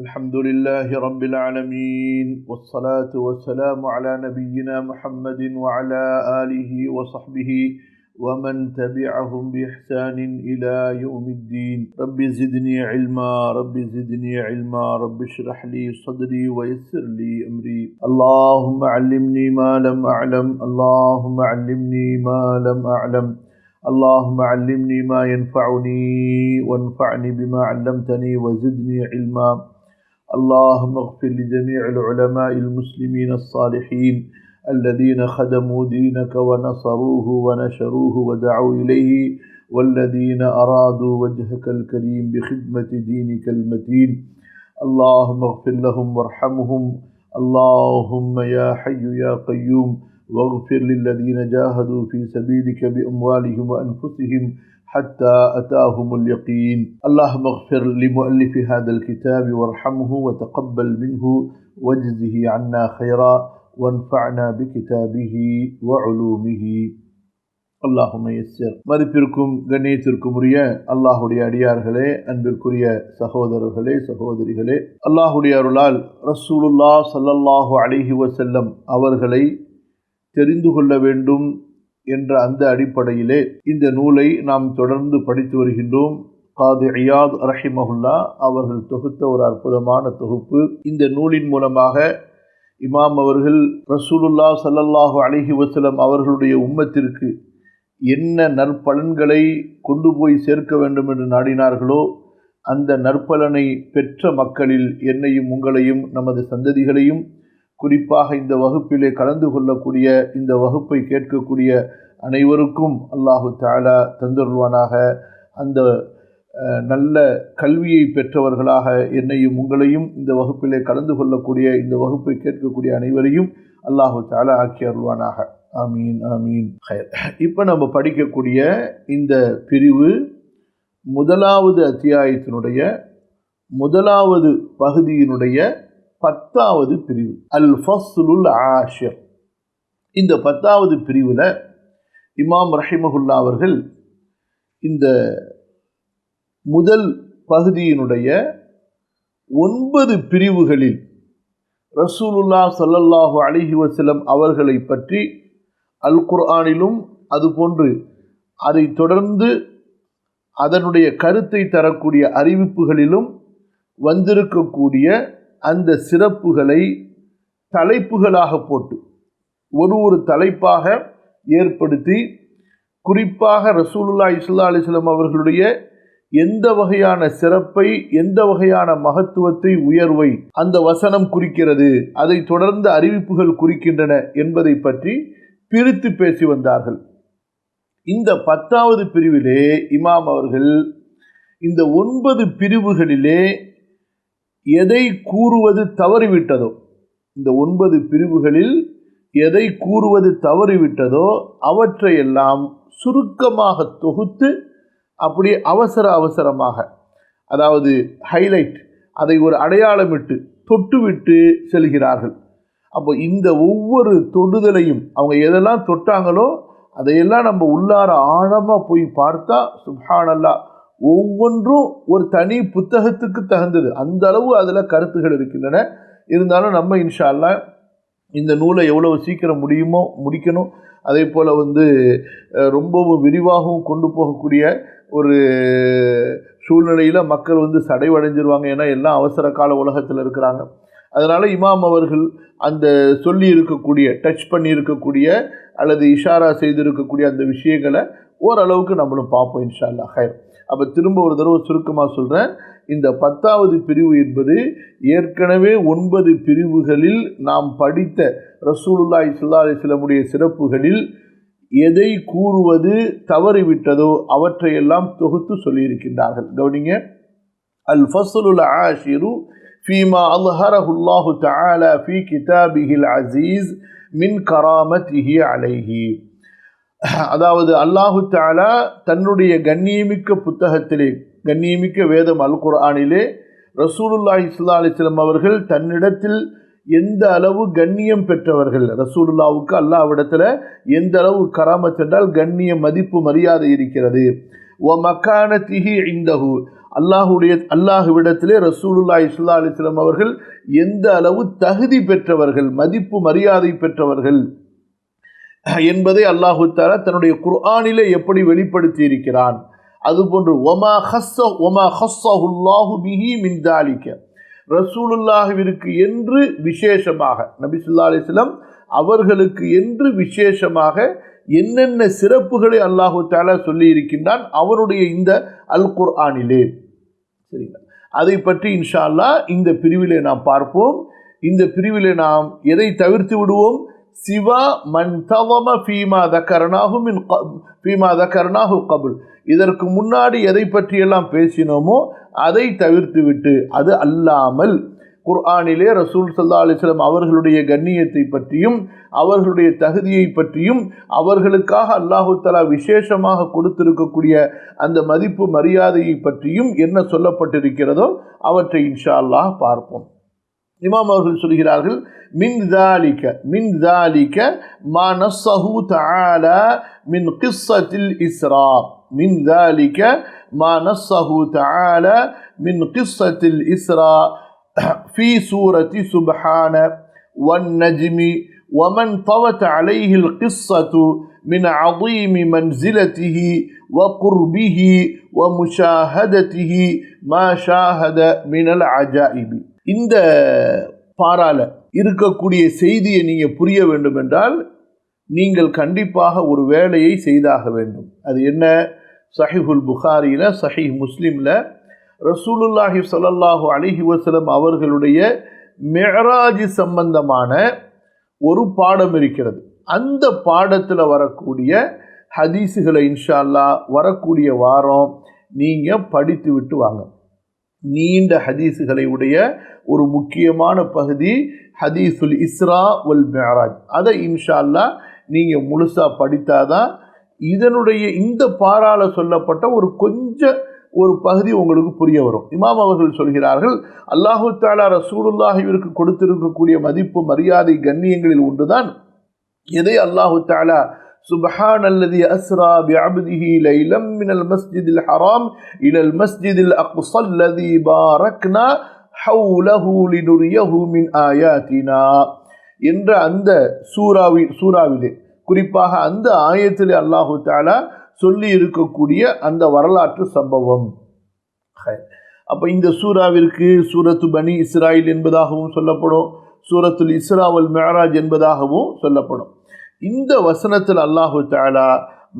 الحمد لله رب العالمين والصلاة والسلام على نبينا محمد وعلى آله وصحبه ومن تبعهم بإحسان إلى يوم الدين. رب زدني علما رب زدني علما رب اشرح لي صدري ويسر لي أمري. اللهم علمني ما لم أعلم اللهم علمني ما لم أعلم اللهم علمني ما ينفعني وانفعني بما علمتني وزدني علما. اللهم اغفر لجميع العلماء المسلمين الصالحين الذين خدموا دينك ونصروه ونشروه ودعوا إليه والذين أرادوا وجهك الكريم بخدمة دينك المتين. اللهم اغفر لهم وارحمهم. اللهم يا حي يا قيوم واغفر للذين جاهدوا في سبيلك بأموالهم وأنفسهم حتى أتاهم اليقين. اللهم اغفر لمؤلف هذا الكتاب وارحمه وتقبل منه واجزه عنا خيرا وانفعنا بكتابه وعلومه. اللهم يسر. மதிப்பிற்கும் கண்ணியத்திற்கும் உரிய அல்லாஹுடைய அடியார்களே, அன்பிற்குரிய சகோதரர்களே சகோதரிகளே, அல்லாஹுடைய அருளால் ரசூலுல்லாஹ் ஸல்லல்லாஹு அலைஹி வஸல்லம் அவர்களை தெரிந்து கொள்ள வேண்டும் என்ற அந்த அடிப்படையிலே இந்த நூலை நாம் தொடர்ந்து படித்து வருகின்றோம். காதி இயாத் ரஹிமஹுல்லா அவர்கள் தொகுத்த ஒரு அற்புதமான தொகுப்பு. இந்த நூலின் மூலமாக இமாம் அவர்கள் ரசூலுல்லாஹ் ஸல்லல்லாஹு அலைஹி வஸல்லம் அவர்களுடைய உம்மத்திற்கு என்ன நற்பலன்களை கொண்டு போய் சேர்க்க வேண்டும் என்று நாடினார்களோ அந்த நற்பலனை பெற்ற மக்களில் என்னையும் உங்களையும் நமது சந்ததிகளையும் குறிப்பாக இந்த வகுப்பிலே கலந்து கொள்ளக்கூடிய இந்த வகுப்பை கேட்கக்கூடிய அனைவருக்கும் அல்லாஹு தஆலா தந்தருள்வானாக. அந்த நல்ல கல்வியை பெற்றவர்களாக என்னையும் உங்களையும் இந்த வகுப்பிலே கலந்து கொள்ளக்கூடிய இந்த வகுப்பை கேட்கக்கூடிய அனைவரையும் அல்லாஹு தஆலா ஆக்கி அருள்வானாக. ஆமீன் ஆமீன். இப்போ நம்ம படிக்கக்கூடிய இந்த பிரிவு முதலாவது அத்தியாயத்தினுடைய முதலாவது பகுதியினுடைய 10வது பிரிவு, அல் ஃபஸ்லுல் ஆஷிர். இந்த 10வது பிரிவில் இமாம் ரஹிமஹுல்லா அவர்கள் இந்த முதல் பகுதியினுடைய 9 பிரிவுகளில் ரசூலுல்லாஹ் ஸல்லல்லாஹு அலைஹி வஸல்லம் அவர்களை பற்றி அல் குர்ஆனிலும் அதுபோன்று அதை தொடர்ந்து அதனுடைய கருத்தை தரக்கூடிய அறிவிப்புகளிலும் வந்திருக்கக்கூடிய அந்த சிறப்புகளை தலைப்புகளாக போட்டு ஒரு தலைப்பாக ஏற்படுத்தி குறிப்பாக ரசூலுல்லாஹி ஸல்லல்லாஹு அலைஹி வஸல்லம் அவர்களுடைய எந்த வகையான சிறப்பை எந்த வகையான மகத்துவத்தை உயர்வை அந்த வசனம் குறிக்கிறது, அதை தொடர்ந்து அறிவிப்புகள் குறிக்கின்றன என்பதை பற்றி பிரித்து பேசி வந்தார்கள். இந்த 10வது பிரிவிலே இமாம் அவர்கள் இந்த 9 பிரிவுகளிலே எதை கூறுவது தவறிவிட்டதோ, இந்த 9 பிரிவுகளில் எதை கூறுவது தவறிவிட்டதோ அவற்றையெல்லாம் சுருக்கமாக தொகுத்து அப்படி அவசரமாக, அதாவது ஹைலைட், அதை ஒரு அடையாளமிட்டு தொட்டுவிட்டு செல்கிறார்கள். அப்போ இந்த ஒவ்வொரு தொடுதலையும் அவங்க எதெல்லாம் தொட்டாங்களோ அதையெல்லாம் நம்ம உள்ளார ஆழமாக போய் பார்த்தா சுப்ஹானல்லாஹ், ஒவ்வொன்றும் ஒரு தனி புத்தகத்துக்கு தகுந்தது. அந்த அளவு அதில் கருத்துகள் இருக்கின்றன. இருந்தாலும் நம்ம இன்ஷா அல்லாஹ் இந்த நூலை எவ்வளவு சீக்கிரம் முடியுமோ முடிக்கணும். அதே போல் ரொம்பவும் விரிவாகவும் கொண்டு போகக்கூடிய ஒரு சூழ்நிலையில் மக்கள் சடைவடைஞ்சிருவாங்க. ஏன்னா எல்லாம் அவசர கால உலகத்தில் இருக்கிறாங்க. அதனால் இமாம் அவர்கள் அந்த சொல்லி இருக்கக்கூடிய, டச் பண்ணி இருக்கக்கூடிய அல்லது இஷாரா செய்திருக்கக்கூடிய அந்த விஷயங்களை ஓரளவுக்கு நம்மளும் பார்ப்போம் இன்ஷா அல்லாஹ். ஹைர். அப்போ திரும்ப ஒரு தடவை சுருக்கமாக சொல்கிறேன். இந்த 10வது பிரிவு என்பது ஏற்கனவே 9 பிரிவுகளில் நாம் படித்த ரசூலுல்லாஹி ஸல்லல்லாஹு அலைஹி வஸல்லம் சிறப்புகளில் எதை கூறுவது தவறிவிட்டதோ அவற்றையெல்லாம் தொகுத்து சொல்லியிருக்கின்றார்கள். கவனிங்க. அல் ஃபஸ்லுல் ஆஷிரு ஃபீமா அல்ஹரஹு அல்லாஹு தஆலா ஃபீ கிதாபிஹில் அஸீஸ் மின் கராமத்திஹி அலைஹி. அதாவது அல்லாஹு தஆலா தன்னுடைய கண்ணியமிக்க புத்தகத்திலே, கண்ணியமிக்க வேதம் அல் குர்ஆனிலே ரசூலுல்லாஹி ஸல்லல்லாஹு அலைஹி வஸல்லம் அவர்கள் தன்னிடத்தில் எந்த அளவு கண்ணியம் பெற்றவர்கள், ரசூலுல்லாவுக்கு அல்லாஹ்விடத்தில் எந்த அளவு கராமத் என்றால் கண்ணியம், மதிப்பு, மரியாதை இருக்கிறது. வமகானதிஹி இந்தஹு, அல்லாஹ்விடத்திலே ரசூலுல்லாஹி ஸல்லல்லாஹு அலைஹி வஸல்லம் அவர்கள் எந்த அளவு தகுதி பெற்றவர்கள், மதிப்பு மரியாதை பெற்றவர்கள் என்பதை அல்லாஹு தஆலா தன்னுடைய குர்ஆனிலே எப்படி வெளிப்படுத்தி இருக்கிறான். அதுபோன்று ஒமா ஹஸ்ஸஹுல்லாஹு பிஹி மின் தாலிக, ரசூலுல்லாஹிற்கு என்று விசேஷமாக, நபி ஸல்லல்லாஹு அலைஹி வஸல்லம் அவர்களுக்கு என்று விசேஷமாக என்னென்ன சிறப்புகளை அல்லாஹு தஆலா சொல்லி இருக்கின்றான் அவருடைய இந்த அல் குர்ஆனிலே. சரிங்களா, அதை பற்றி இன்ஷா அல்லாஹ் இந்த பிரிவிலே நாம் பார்ப்போம். இந்த பிரிவிலே நாம் எதை தவிர்த்து விடுவோம்? சிவா மன் தவம ஃபீமா தகர்னாஹு கபுல், இதற்கு முன்னாடி எதை பற்றியெல்லாம் பேசினோமோ அதை தவிர்த்து விட்டு, அது அல்லாமல் குர்ஆனிலே ரசூல் ஸல்லல்லாஹு அலைஹி வஸல்லம் அவர்களுடைய கண்ணியத்தை பற்றியும் அவர்களுடைய தகுதியை பற்றியும் அவர்களுக்காக அல்லாஹு தஆலா விசேஷமாக கொடுத்திருக்கக்கூடிய அந்த மதிப்பு மரியாதையை பற்றியும் என்ன சொல்லப்பட்டிருக்கிறதோ அவற்றை இன்ஷா அல்லாஹ் பார்ப்போம். இமாம் அவர்கள் சொல்கிறார்கள், மின் ذلك ما نصه تعالى من قصة الإسراء. من ذلك ما نصه تعالى من قصة الإسراء في سورة سبحانه والنجم ومن طوت عليه القصة من عظيم منزلته وقربه ومشاهدته ما شاهد من العجائب. இந்த பாரால இருக்கக்கூடிய செய்தியை நீங்கள் புரிய வேண்டும் என்றால் நீங்கள் கண்டிப்பாக ஒரு வேலையை செய்தாக வேண்டும். அது என்ன? சஹீஹுல் புகாரியில், சஹீஹ் முஸ்லிமில் ரசூலுல்லாஹி ஸல்லல்லாஹு அலைஹி வஸல்லம் அவர்களுடைய மிஅராஜ் சம்பந்தமான ஒரு பாடம் இருக்கிறது. அந்த பாடத்தில் வரக்கூடிய ஹதீஸுகளை இன்ஷா அல்லாஹ் வரக்கூடிய வாரம் நீங்கள் படித்து விட்டு வாங்க. நீண்ட ஹதீஸுகளை உடைய ஒரு முக்கியமான பகுதி ஹதீஸுல் இஸ்ரா வல் மிஅராஜ். அதை இன்ஷா அல்லாஹ் நீங்கள் முழுசாக படித்தாதான் இதனுடைய இந்த பாரால சொல்லப்பட்ட ஒரு பகுதி உங்களுக்கு புரிய வரும். இமாம் அவர்கள் சொல்கிறார்கள், அல்லாஹு தஆலா ரசூலுல்லாஹிற்கு கொடுத்திருக்கக்கூடிய மதிப்பு மரியாதை கண்ணியங்களில் ஒன்றுதான் எதை அல்லாஹு தஆலா சுப்ஹானல்லதி அஸ்ரா பிஅப்திஹி லைலம் மினல் மஸ்ஜிதில் ஹராம் இலல் மஸ்ஜிதில் அக்ஸல்லதி பாரக்னா ஹவுலஹு லினுரியஹு மின் ஆயாத்தினா என்ற அந்த சூராவிலே, குறிப்பாக அந்த ஆயத்திலே அல்லாஹு தஆலா சொல்லி இருக்கக்கூடிய அந்த வரலாற்று சம்பவம். அப்போ இந்த சூராவிற்கு சூரத்து பனி இஸ்ராயில் என்பதாகவும் சொல்லப்படும், சூரத்துல் இஸ்ரா வல் மிஅராஜ் என்பதாகவும் சொல்லப்படும். இந்த வசனத்தில் அல்லாஹு தஆலா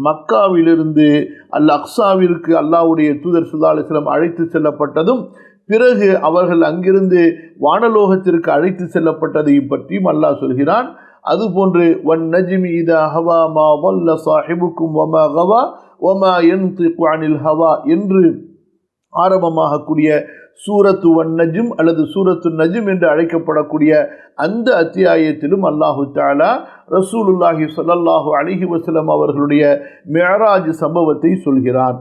மக்காவிலிருந்து அல் அக்ஸாவிற்கு அல்லாஹ்வுடைய தூதர் ஸல்லல்லாஹு அலைஹி வஸல்லம் அழைத்து செல்லப்பட்டதும், பிறகு அவர்கள் அங்கிருந்து வானலோகத்திற்கு அழைத்து செல்லப்பட்டதையும் பற்றியும் அல்லாஹ் சொல்கிறான். அதுபோன்று வன் நஜ்மி இதா ஹவா மா வல்ல சாஹிபுக்கும் வமா கவா வமா யன்திகு அனில் ஹவா என்று ஆரம்பமாகக்கூடிய சூரத்து வன் நஜ்ம் அல்லது சூரத்து நஜ்ம் என்று அழைக்கப்படக்கூடிய அந்த அத்தியாயத்திலும் அல்லாஹு தஆலா ரசூலுல்லாஹி ஸல்லல்லாஹு அலைஹி வஸல்லம் அவர்களுடைய மிஅராஜ் சம்பவத்தை சொல்கிறான்.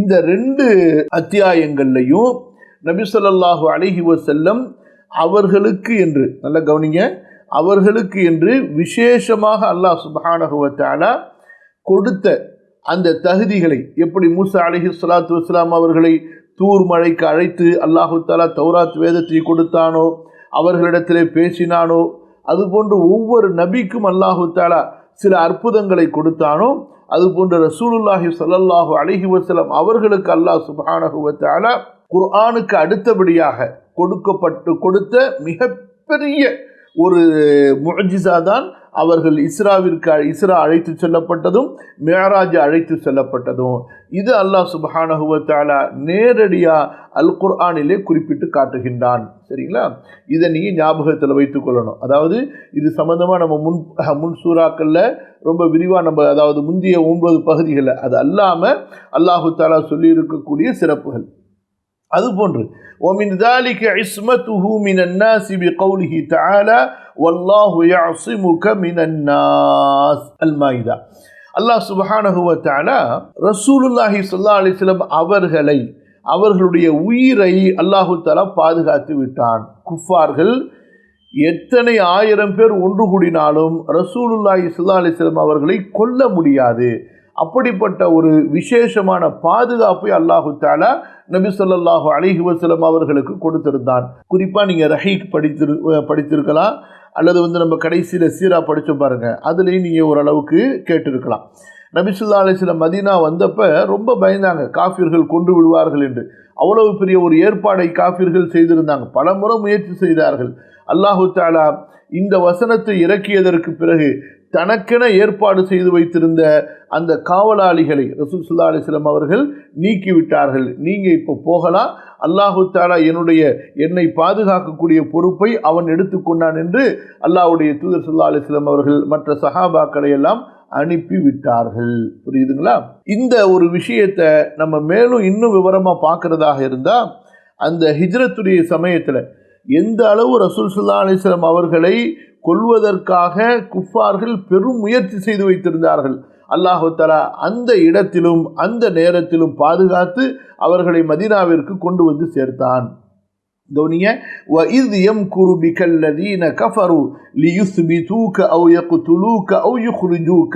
இந்த 2 அத்தியாயங்கள்லையும் நபி ஸல்லல்லாஹு அலைஹி வஸல்லம் அவர்களுக்கு என்று, நல்ல கவனிங்க, அவர்களுக்கு என்று விசேஷமாக அல்லாஹ் சுப்ஹானஹு வ தஆலா கொடுத்த அந்த தகுதிகளை, எப்படி மூசா அலைஹிஸ்ஸலாத்து வஸ்ஸலாம் அவர்களை தூர் மழைக்கு அழைத்து அல்லாஹு தஆலா தௌராத் வேதத்தை கொடுத்தானோ, அவர்களிடத்திலே பேசினானோ, அதுபோன்று ஒவ்வொரு நபிக்கும் அல்லாஹு தஆலா சில அற்புதங்களை கொடுத்தானோ, அதுபோன்று ரசூலுல்லாஹி ஸல்லல்லாஹு அலைஹி வஸல்லம் அவர்களுக்கு அல்லாஹ் சுப்ஹானஹு வ தஆலா குர்ஆனுக்கு அடுத்தபடியாக கொடுத்த மிகப்பெரிய ஒரு முஅஜிஸா தான் அவர்கள் இஸ்ரா அழைத்து செல்லப்பட்டதும் மிஅராஜ் அழைத்து செல்லப்பட்டதும். இது அல்லாஹ் சுப்ஹானஹு வ தஆலா நேரடியாக அல் குர்ஆனிலே குறிப்பிட்டு காட்டுகின்றான். சரிங்களா, இதை நீங்கள் ஞாபகத்தில் வைத்துக் கொள்ளணும். அதாவது இது சம்பந்தமாக நம்ம முன் சூறாக்களில் ரொம்ப விரிவாக நம்ம, அதாவது முந்தைய 9 பகுதிகளில் அது அல்லாமல் அல்லாஹு தஆலா சொல்லி இருக்கக்கூடிய சிறப்புகள். அதுபோன்று وَمِنْ ذَلِكَ عِصْمَتُهُ مِنَ النَّاسِ بِقَوْلِهِ تَعَالَى وَاللَّهُ يَعْصِمُكَ مِنَ النَّاسِ அல்-மாயிதா. அல்லாஹ் சுப்ஹானஹு வ தஆலா ரசூலுல்லாஹி ஸல்லல்லாஹு அலைஹி வஸல்லம் அவர்களுடைய உயிரை அல்லாஹு தஆலா பாதுகாத்து விட்டான். குஃபார்கள் எத்தனை 1000 பேர் ஒன்று கூடினாலும் ரசூலுல்லாஹி ஸல்லல்லாஹு அலைஹி வஸல்லம் அவர்களை கொல்ல முடியாது. அப்படிப்பட்ட ஒரு விசேஷமான பாதுகாப்பை அல்லாஹு தஆலா நபி ஸல்லல்லாஹு அலைஹி வஸல்லம் அவர்களுக்கு கொடுத்திருந்தான். குறிப்பாக நீங்கள் ரஹீக் படித்திருக்கலாம், அல்லது நம்ம கடைசியில் சீரா படித்து பாருங்கள், அதுலேயும் நீங்கள் ஓரளவுக்கு கேட்டிருக்கலாம். நபி ஸல்லல்லாஹு அலைஹி வஸல்லம் மதீனா வந்தப்போ ரொம்ப பயந்தாங்க, காஃபிர்கள் கொண்டு விடுவார்கள் என்று. அவ்வளவு பெரிய ஒரு ஏற்பாடை காஃபிர்கள் செய்திருந்தாங்க, பல முறை முயற்சி செய்தார்கள். அல்லாஹு தஆலா இந்த வசனத்தை இறக்கியதற்கு பிறகு தனக்கென ஏற்பாடு செய்து வைத்திருந்த அந்த காவலாளிகளை ரசூல் ஸல்லல்லாஹு அலைஹி வஸல்லம் அவர்கள் நீக்கிவிட்டார்கள். நீங்கள் இப்போ போகலாம், அல்லாஹு தஆலா என்னை பாதுகாக்கக்கூடிய பொறுப்பை அவன் எடுத்துக்கொண்டான் என்று அல்லாஹ்வுடைய தூதர் ஸல்லல்லாஹு அலைஹி வஸல்லம் அவர்கள் மற்ற சஹாபாக்களை எல்லாம் அனுப்பிவிட்டார்கள். புரியுதுங்களா? இந்த ஒரு விஷயத்தை நம்ம மேலும் இன்னும் விவரமாக பார்க்குறதாக இருந்தால், அந்த ஹிஜ்ரத்துடைய சமயத்தில் எந்த அளவு ரசூல் ஸல்லல்லாஹு அலைஹி வஸல்லம் அவர்களை கொல்வதற்காக குஃபார்கள் பெரும் முயற்சி செய்து வைத்திருந்தார்கள். அல்லாஹு தஆலா அந்த இடத்திலும் அந்த நேரத்திலும் பாதுகாத்து அவர்களை மதீனாவிற்கு கொண்டு வந்து சேர்த்தான். கவனிங்க, وَإِذْ يَمْكُرُ بِكَ الَّذِينَ كَفَرُوا لِيُثْبِتُوكَ أَوْ يَقْتُلُوكَ أَوْ يُخْرِجُوكَ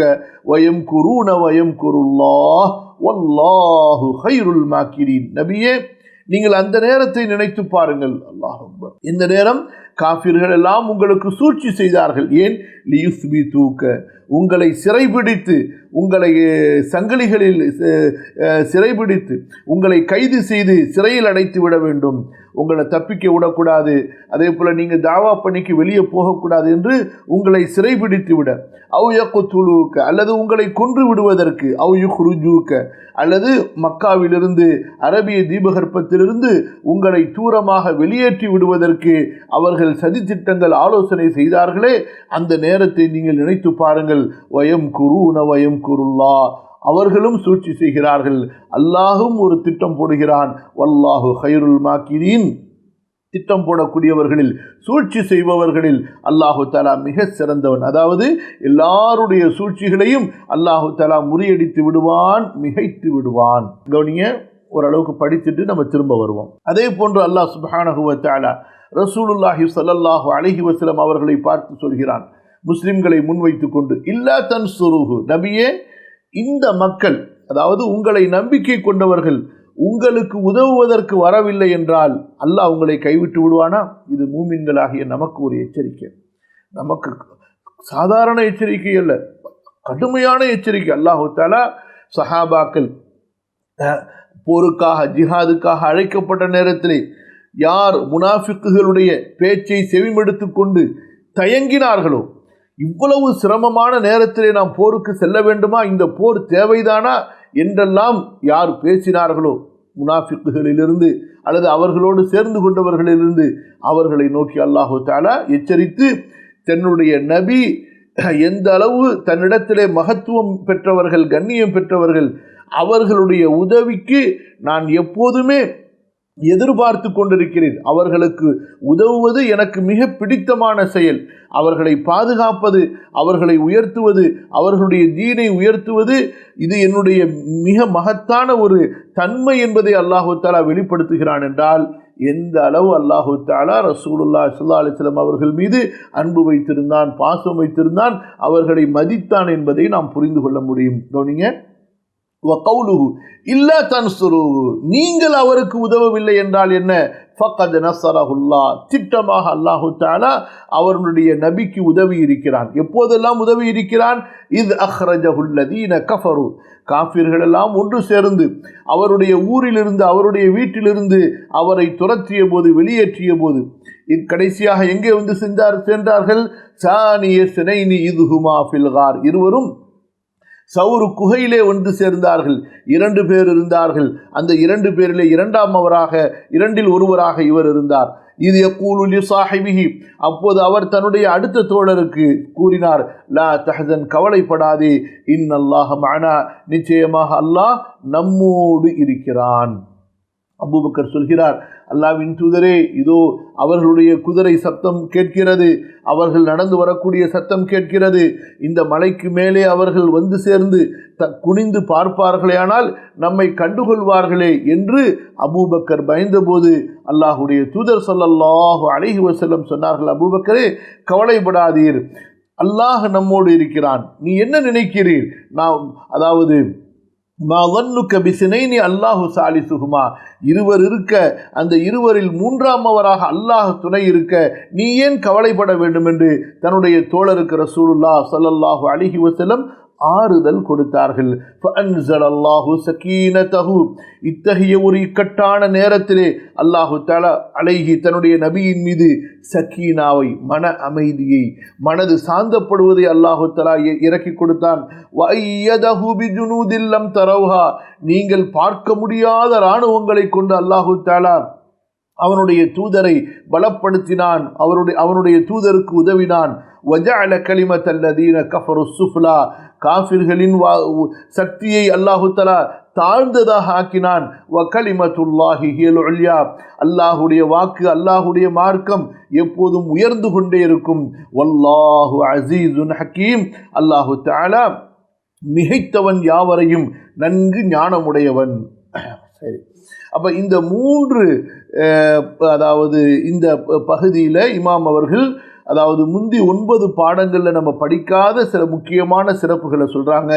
وَيَمْكُرُونَ وَيَمْكُرُ اللَّهُ وَاللَّهُ خَيْرُ الْمَاكِرِينَ. நபியே, நீங்கள் அந்த நேரத்தை நினைத்து பாருங்கள். அல்லாஹ் அக்பர். இந்த நேரம் காஃபிர்கள் எல்லாம் உங்களுக்கு சூழ்ச்சி செய்தார்கள். ஏன்? லியுஸ்பிதூக, உங்களை சிறைபிடித்து, உங்களை சங்கிலிகளில் சிறைபிடித்து, உங்களை கைது செய்து சிறையில் அடைத்து விட வேண்டும், உங்களை தப்பிக்க விடக்கூடாது, அதே போல் நீங்கள் தாவா பணிக்கு வெளியே போகக்கூடாது என்று உங்களை சிறைபிடித்து விட, அவு யக்துலூக, அல்லது உங்களை கொன்று விடுவதற்கு, அவு யுஹ்ருஜூக, அல்லது மக்காவிலிருந்து அரபிய தீபகற்பத்திலிருந்து உங்களை தூரமாக வெளியேற்றி விடுவதற்கு அவர்கள் சதித்திட்டங்கள் ஆலோசனை செய்தார்களே, அந்த நேரத்தை நீங்கள் நினைத்து பாருங்கள். வயம் குருன வயம் குருல்லா, அவர்களும் சூழ்ச்சி செய்கிறார்கள், அல்லாஹும் ஒரு திட்டம் போடுகிறான். வல்லாஹு ஹைருல் மாக்கிரீன், திட்டம் போடக்கூடியவர்களில், சூழ்ச்சி செய்பவர்களில் அல்லாஹு தஆலா மிக சிறந்தவன். அதாவது எல்லாருடைய சூழ்ச்சிகளையும் அல்லாஹு தஆலா முறியடித்து விடுவான், மிகைத்து விடுவான். கவனிங்க, ஓரளவுக்கு படித்துட்டு நம்ம திரும்ப வருவோம். அதே போன்று அல்லாஹ் சுப்ஹானஹு வ தஆலா ரசூலுல்லாஹி ஸல்லல்லாஹு அலைஹி வஸல்லம் அவர்களை பார்த்து சொல்கிறான், முஸ்லிம்களை முன்வைத்து கொண்டு, இல்லா தன்சுருஹு, நபியே, இந்த மக்கள், அதாவது உங்களை நம்பிக்கை கொண்டவர்கள் உங்களுக்கு உதவுவதற்கு வரவில்லை என்றால் அல்லாஹ் உங்களை கைவிட்டு விடுவானா? இது மூமின்களாகிய நமக்கு ஒரு எச்சரிக்கை. நமக்கு சாதாரண எச்சரிக்கை அல்ல, கடுமையான எச்சரிக்கை. அல்லாஹு தஆலா சஹாபாக்கள் போருக்காக, ஜிஹாதுக்காக அழைக்கப்பட்ட நேரத்திலே யார் முனாஃபிக்குகளுடைய பேச்சை செவிமெடுத்து கொண்டு தயங்கினார்களோ, இவ்வளவு சிரமமான நேரத்திலே நாம் போருக்கு செல்ல வேண்டுமா, இந்த போர் தேவைதானா என்றெல்லாம் யார் பேசினார்களோ, முனாஃபிக்குகளிலிருந்து அல்லது அவர்களோடு சேர்ந்து கொண்டவர்களிலிருந்து, அவர்களை நோக்கி அல்லாஹு தஆலா எச்சரித்து, தன்னுடைய நபி எந்த அளவு தன்னிடத்திலே மகத்துவம் பெற்றவர்கள், கண்ணியம் பெற்றவர்கள், அவர்களுடைய உதவிக்கு நான் எப்போதுமே எதிர்பார்த்து கொண்டிருக்கிறேன், அவர்களுக்கு உதவுவது எனக்கு மிக பிடித்தமான செயல், அவர்களை பாதுகாப்பது, அவர்களை உயர்த்துவது, அவர்களுடைய தீனை உயர்த்துவது, இது என்னுடைய மிக மகத்தான ஒரு தன்மை என்பதை அல்லாஹு தஆலா வெளிப்படுத்துகிறான் என்றால், எந்த அளவு அல்லாஹு தஆலா ரசூலுல்லாஹி ஸல்லல்லாஹு அலைஹி வஸல்லம் அவர்கள் மீது அன்பு வைத்திருந்தான், பாசம் வைத்திருந்தான், அவர்களை மதித்தான் என்பதை நாம் புரிந்து கொள்ள முடியும். கவனிங்க, வகௌலுஹு இல்லா தன்சுருஹு, நீங்கள் அவருக்கு உதவவில்லை என்றால் என்ன? ஃபக்கத் நஸரஹுல்லாஹ், திட்டமாக அல்லாஹு தஆலா அவருடைய நபிக்கு உதவி இருக்கிறான். எப்போதெல்லாம் உதவி இருக்கிறான்? இத் அஹ்ரஜஹுல் லதீன கஃபரு, காஃபிர்கள் எல்லாம் ஒன்று சேர்ந்து அவருடைய ஊரிலிருந்து, அவருடைய வீட்டிலிருந்து அவரை துரத்திய போது, வெளியேற்றிய போது, கடைசியாக எங்கே வந்து சென்றார்கள்? சானிய ஸனைனி இத்ஹுமா ஃபில் கார், இருவரும் சவுரு குகையிலே வந்து சேர்ந்தார்கள். 2 பேர் இருந்தார்கள். அந்த 2 பேரிலே இரண்டில் ஒருவராக இவர் இருந்தார். இது யகூலு லி ஸாஹிபிஹி, அப்போது அவர் தன்னுடைய அடுத்த தோழருக்கு கூறினார், லா தஹ்சன், கவலைப்படாதே, இன்னல்லாஹ மஅனா, நிச்சயமாக அல்லாஹ் நம்மோடு இருக்கிறான். அபூபக்கர் சொல்கிறார், அல்லாஹ்வின் தூதரே, இதோ அவர்களுடைய குதிரை சத்தம் கேட்கிறது, அவர்கள் நடந்து வரக்கூடிய சத்தம் கேட்கிறது, இந்த மலைக்கு மேலே அவர்கள் வந்து சேர்ந்து குனிந்து பார்ப்பார்களேயானால் நம்மை கண்டுகொள்வார்களே என்று அபூபக்கர் பயந்தபோது அல்லாஹ்வுடைய தூதர் ஸல்லல்லாஹு அலைஹி வஸல்லம் சொன்னார்கள், அபூபக்கரே, கவலைப்படாதீர், அல்லாஹ் நம்மோடு இருக்கிறான், நீ என்ன நினைக்கிறீர்? நாம் அதாவது அல்லாஹு சாலிசுகுமா, இருவர் இருக்க அந்த இருவரில் மூன்றாமவராக அல்லாஹ் துணை இருக்க நீ ஏன் கவலைப்பட வேண்டும் என்று தன்னுடைய தோழருக்கு ரசூலுல்லாஹ் ஸல்லல்லாஹு அலைஹி வஸல்லம் ஆறுதல் கொடுத்தார்கள். இத்தகைய ஒரு இக்கட்டான நேரத்திலே அல்லாஹு தஆலா அலைஹி தன்னுடைய நபியின் மீது சக்கீனாவை, மன அமைதியை, மனது சாந்தப்படுவதை அல்லாஹு தஆலா இறக்கி கொடுத்தான். நீங்கள் பார்க்க முடியாத இராணுவங்களை கொண்டு அல்லாஹு தஆலா அவனுடைய தூதரை பலப்படுத்தினான், அவனுடைய தூதருக்கு உதவினான். வஜஅல கலிமத்தல்லதீன கஃபரு சுஃப்லா, காஃபிர்களின் சக்தியை அல்லாஹு தஆலா தாழ்ந்ததாக ஆக்கினான். வ கலிமத்துல்லாஹி ஹியல் உல்யா, அல்லாஹுடைய வாக்கு, அல்லாஹுடைய மார்க்கம் எப்போதும் உயர்ந்து கொண்டே இருக்கும். வல்லாஹு அஸீஸுன் ஹக்கீம், அல்லாஹு தஆலா மிகைத்தவன், யாவரையும் நன்கு ஞானமுடையவன். சரி, அப்போ இந்த மூன்று அதாவது இந்த பகுதியில் இமாம் அவர்கள் அதாவது முந்தி 9 பாடங்களில் நம்ம படிக்காத சில முக்கியமான சிறப்புகளை சொல்கிறாங்க.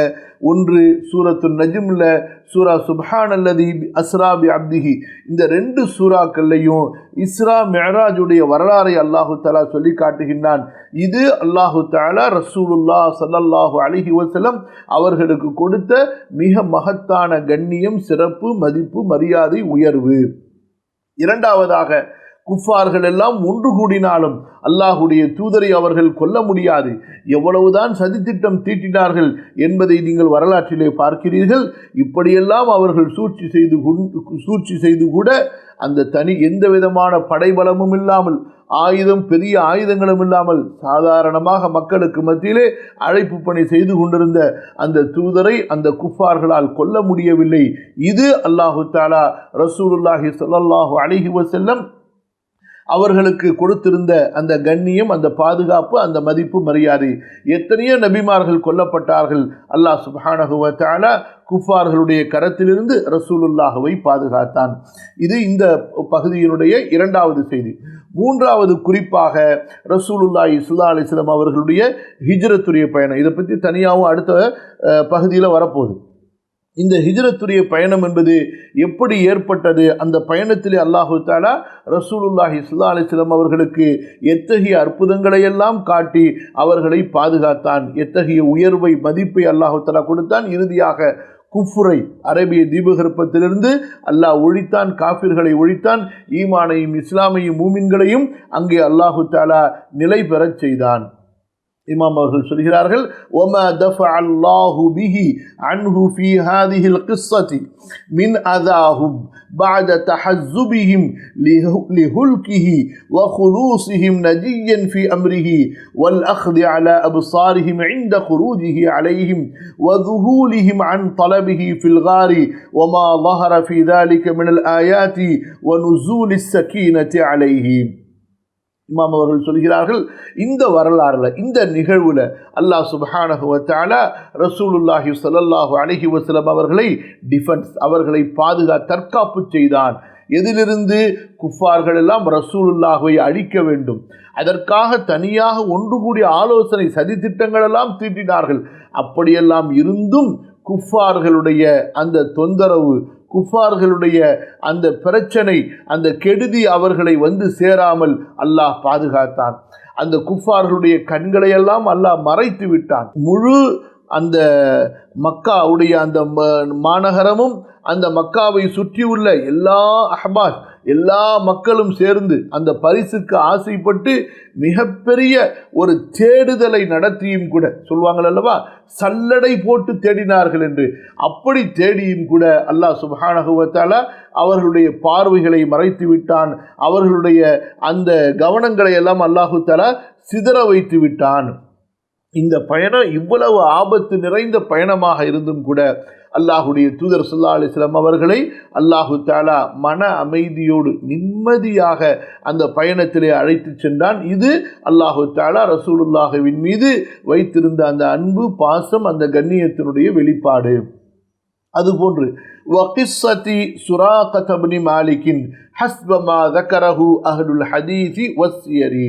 ஒன்று சூரத்து நஜ்மில் சூரா சுப்ஹானல்லதி அஸ்ரா பி அப்திஹி, இந்த 2 சூறாக்கள்லையும் இஸ்ரா மிஅராஜுடைய வரலாறை அல்லாஹு தஆலா சொல்லி காட்டுகின்றான். இது அல்லாஹு தஆலா ரசூலுல்லாஹ் ஸல்லல்லாஹு அலைஹி வஸல்லம் அவர்களுக்கு கொடுத்த மிக மகத்தான கண்ணியம், சிறப்பு, மதிப்பு, மரியாதை, உயர்வு. இரண்டாவதாக, குஃபார்கள் எல்லாம் ஒன்று கூடினாலும் அல்லாஹுடைய தூதரை அவர்கள் கொல்ல முடியாது. எவ்வளவுதான் சதித்திட்டம் தீட்டினார்கள் என்பதை நீங்கள் வரலாற்றிலே பார்க்கிறீர்கள். இப்படியெல்லாம் அவர்கள் சூழ்ச்சி செய்து கூட அந்த எந்த விதமான படைபலமும் இல்லாமல், பெரிய ஆயுதங்களும் இல்லாமல், சாதாரணமாக மக்களுக்கு மத்தியிலே அழைப்பு பணி செய்து கொண்டிருந்த அந்த தூதரை அந்த குஃபார்களால் கொல்ல முடியவில்லை. இது அல்லாஹு தஆலா ரசூலுல்லாஹி ஸல்லல்லாஹு அலைஹி வஸல்லம் அவர்களுக்கு கொடுத்திருந்த அந்த கண்ணியம், அந்த பாதுகாப்பு, அந்த மதிப்பு, மரியாதை. எத்தனையோ நபிமார்கள் கொல்லப்பட்டார்கள். அல்லாஹ் சுப்ஹானஹு வ தஆலா குஃபார்களுடைய கரத்திலிருந்து ரசூலுல்லாஹவை பாதுகாத்தான். இது இந்த பகுதியினுடைய இரண்டாவது செய்தி. மூன்றாவது குறிப்பாக ரசூலுல்லாஹி ஸல்லல்லாஹு அலைஹி வஸல்லம் அவர்களுடைய ஹிஜ்ரத்துடைய பயணம். இதை பற்றி தனியாகவும் அடுத்த பகுதியில் வரப்போகுது. இந்த ஹிஜ்ரத்துடைய பயணம் என்பது எப்படி ஏற்பட்டது? அந்த பயணத்திலே அல்லாஹு தஆலா ரசூலுல்லாஹி ஸல்லல்லாஹு அலைஹி வஸல்லம் அவர்களுக்கு எத்தகைய அற்புதங்களை எல்லாம் காட்டி அவர்களை பாதுகாத்தான், எத்தகைய உயர்வை, மதிப்பை அல்லாஹு தஆலா கொடுத்தான். இறுதியாக குஃப்ரை, அரபிய தீபகற்பத்திலிருந்து அல்லாஹ் ஒழித்தான், காஃபிர்களை ஒழித்தான், ஈமானையும் இஸ்லாமையும் மூமின்களையும் அங்கே அல்லாஹு தஆலா நிலை பெறச் செய்தான். இமாம் அவர்கள் சொல்கிறார்கள், وَمَا دَفَعَ اللَّهُ بِهِ عَنْهُ فِي هَذِهِ الْقِصَّةِ مِنْ أَذَاهُمْ بَعْدَ تَحَزُّبِهِمْ لِهُلْكِهِ وَخُلُوصِهِمْ نَجِيًّا فِي أَمْرِهِ وَالْأَخْذِ عَلَى أَبْصَارِهِمْ عِنْدَ خُرُوجِهِ عَلَيْهِمْ وَذُهُولِهِمْ عَنْ طَلَبِهِ فِي الْغَارِ وَمَا ظَهَرَ فِي ذَلِكَ مِنَ الْآيَاتِ وَنُزُولِ السَّكِينَةِ عَلَيْهِ. இமாம் அவர்கள் சொல்கிறார்கள், இந்த வரலாறுல, இந்த நிகழ்வுல அல்லாஹ் சுப்ஹானஹு வ தஆலா ரசூலுல்லாஹி ஸல்லல்லாஹு அலைஹி வஸல்லம் அவர்களை டிஃபென்ஸ், அவர்களை தற்காப்பு செய்தான். எதிலிருந்து? குஃபார்கள் எல்லாம் ரசூலுல்லாஹை அழிக்க வேண்டும், அதற்காக தனியாக ஒன்று கூடிய ஆலோசனை, சதித்திட்டங்கள் எல்லாம் தீட்டினார்கள். அப்படியெல்லாம் இருந்தும் குஃபார்களுடைய அந்த தொந்தரவு, குஃபார்களுடைய அந்த பிரச்சனை, அந்த கெடுதி அவர்களை வந்து சேராமல் அல்லாஹ் பாதுகாத்தான். அந்த குஃபார்களுடைய கண்களையெல்லாம் அல்லாஹ் மறைத்து விட்டான். முழு அந்த மக்காவுடைய அந்த மாநகரமும், அந்த மக்காவை சுற்றியுள்ள எல்லா மக்களும் சேர்ந்து அந்த பரிசுக்கு ஆசைப்பட்டு மிகப்பெரிய ஒரு தேடுதலை நடத்தியும் கூட, சொல்வாங்கள் அல்லவா, சல்லடை போட்டு தேடினார்கள் என்று. அப்படி தேடியும் கூட அல்லாஹ் சுப்ஹானஹு வ தஆலா அவர்களுடைய பார்வைகளை மறைத்து விட்டான். அவர்களுடைய அந்த கவனங்களை எல்லாம் அல்லாஹு தஆலா சிதற வைத்து விட்டான். இந்த பயணம் இவ்வளவு ஆபத்து நிறைந்த பயணமாக இருந்தும் கூட அல்லாஹுடைய தூதர் ஸல்லல்லாஹு அலைஹி வஸல்லம் அவர்களை அல்லாஹு தஆலா மன அமைதியோடு நிம்மதியாக அந்த பயணத்திலே அழைத்து சென்றான். இது அல்லாஹு தஆலா ரசூலுல்லாஹின் மீது வைத்திருந்த அந்த அன்பு, பாசம், அந்த கண்ணியத்தினுடைய வெளிப்பாடு. அதுபோன்று வகிஸ்ஸதி சுராகத் இப்னு மாலிக் ஹஸ்ப மா ذكره அஹ்லுல் ஹதீஸ் வஸ்ஸியரி,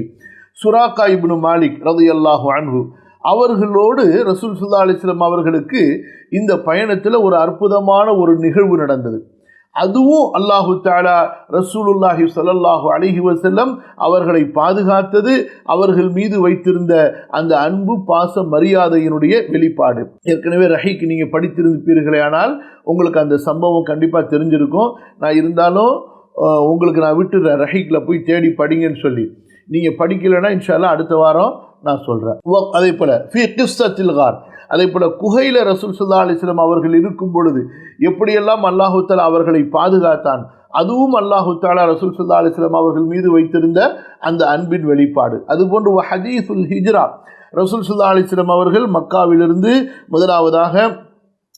சுராக்கா இப்னு மாலிக் ரலியல்லாஹு அன்ஹு அவர்களோடு ரசூல் ஸல்லல்லாஹு அலைஹி வஸல்லம் அவர்களுக்கு இந்த பயணத்தில் ஒரு அற்புதமான ஒரு நிகழ்வு நடந்தது. அதுவும் அல்லாஹு தஆலா ரசூலுல்லாஹி ஸல்லல்லாஹு அலைஹி வஸல்லம் அவர்களை பாதுகாத்தது அவர்கள் மீது வைத்திருந்த அந்த அன்பு பாசம் மரியாதையினுடைய வெளிப்பாடு. ஏற்கனவே ரஹீக்கு நீங்கள் படித்திருப்பீர்களே, ஆனால் உங்களுக்கு அந்த சம்பவம் கண்டிப்பாக தெரிஞ்சிருக்கும். நான் இருந்தாலும் உங்களுக்கு நான் விட்டுறேன், ரஹீக்கில் போய் தேடி படிங்கன்னு சொல்லி. நீங்கள் படிக்கலைன்னா இன்ஷா அல்லாஹ் அடுத்த வாரம் நான் சொல்கிறேன். அதே போல் ஃபீ கிஸ்ஸத்தில் கார், அதே போல் குகையில் ரசூல் ஸல்லல்லாஹு அலைஹி வஸல்லம் அவர்கள் இருக்கும் பொழுது எப்படியெல்லாம் அல்லாஹு தஆலா அவர்களை பாதுகாத்தான், அதுவும் அல்லாஹு தஆலா ரசூல் ஸல்லல்லாஹு அலைஹி வஸல்லம் அவர்கள் மீது வைத்திருந்த அந்த அன்பின் வெளிப்பாடு. அதுபோன்று ஹதீஸுல் ஹிஜ்ரா, ரசூல் ஸல்லல்லாஹு அலைஹி வஸல்லம் அவர்கள் மக்காவிலிருந்து முதலாவதாக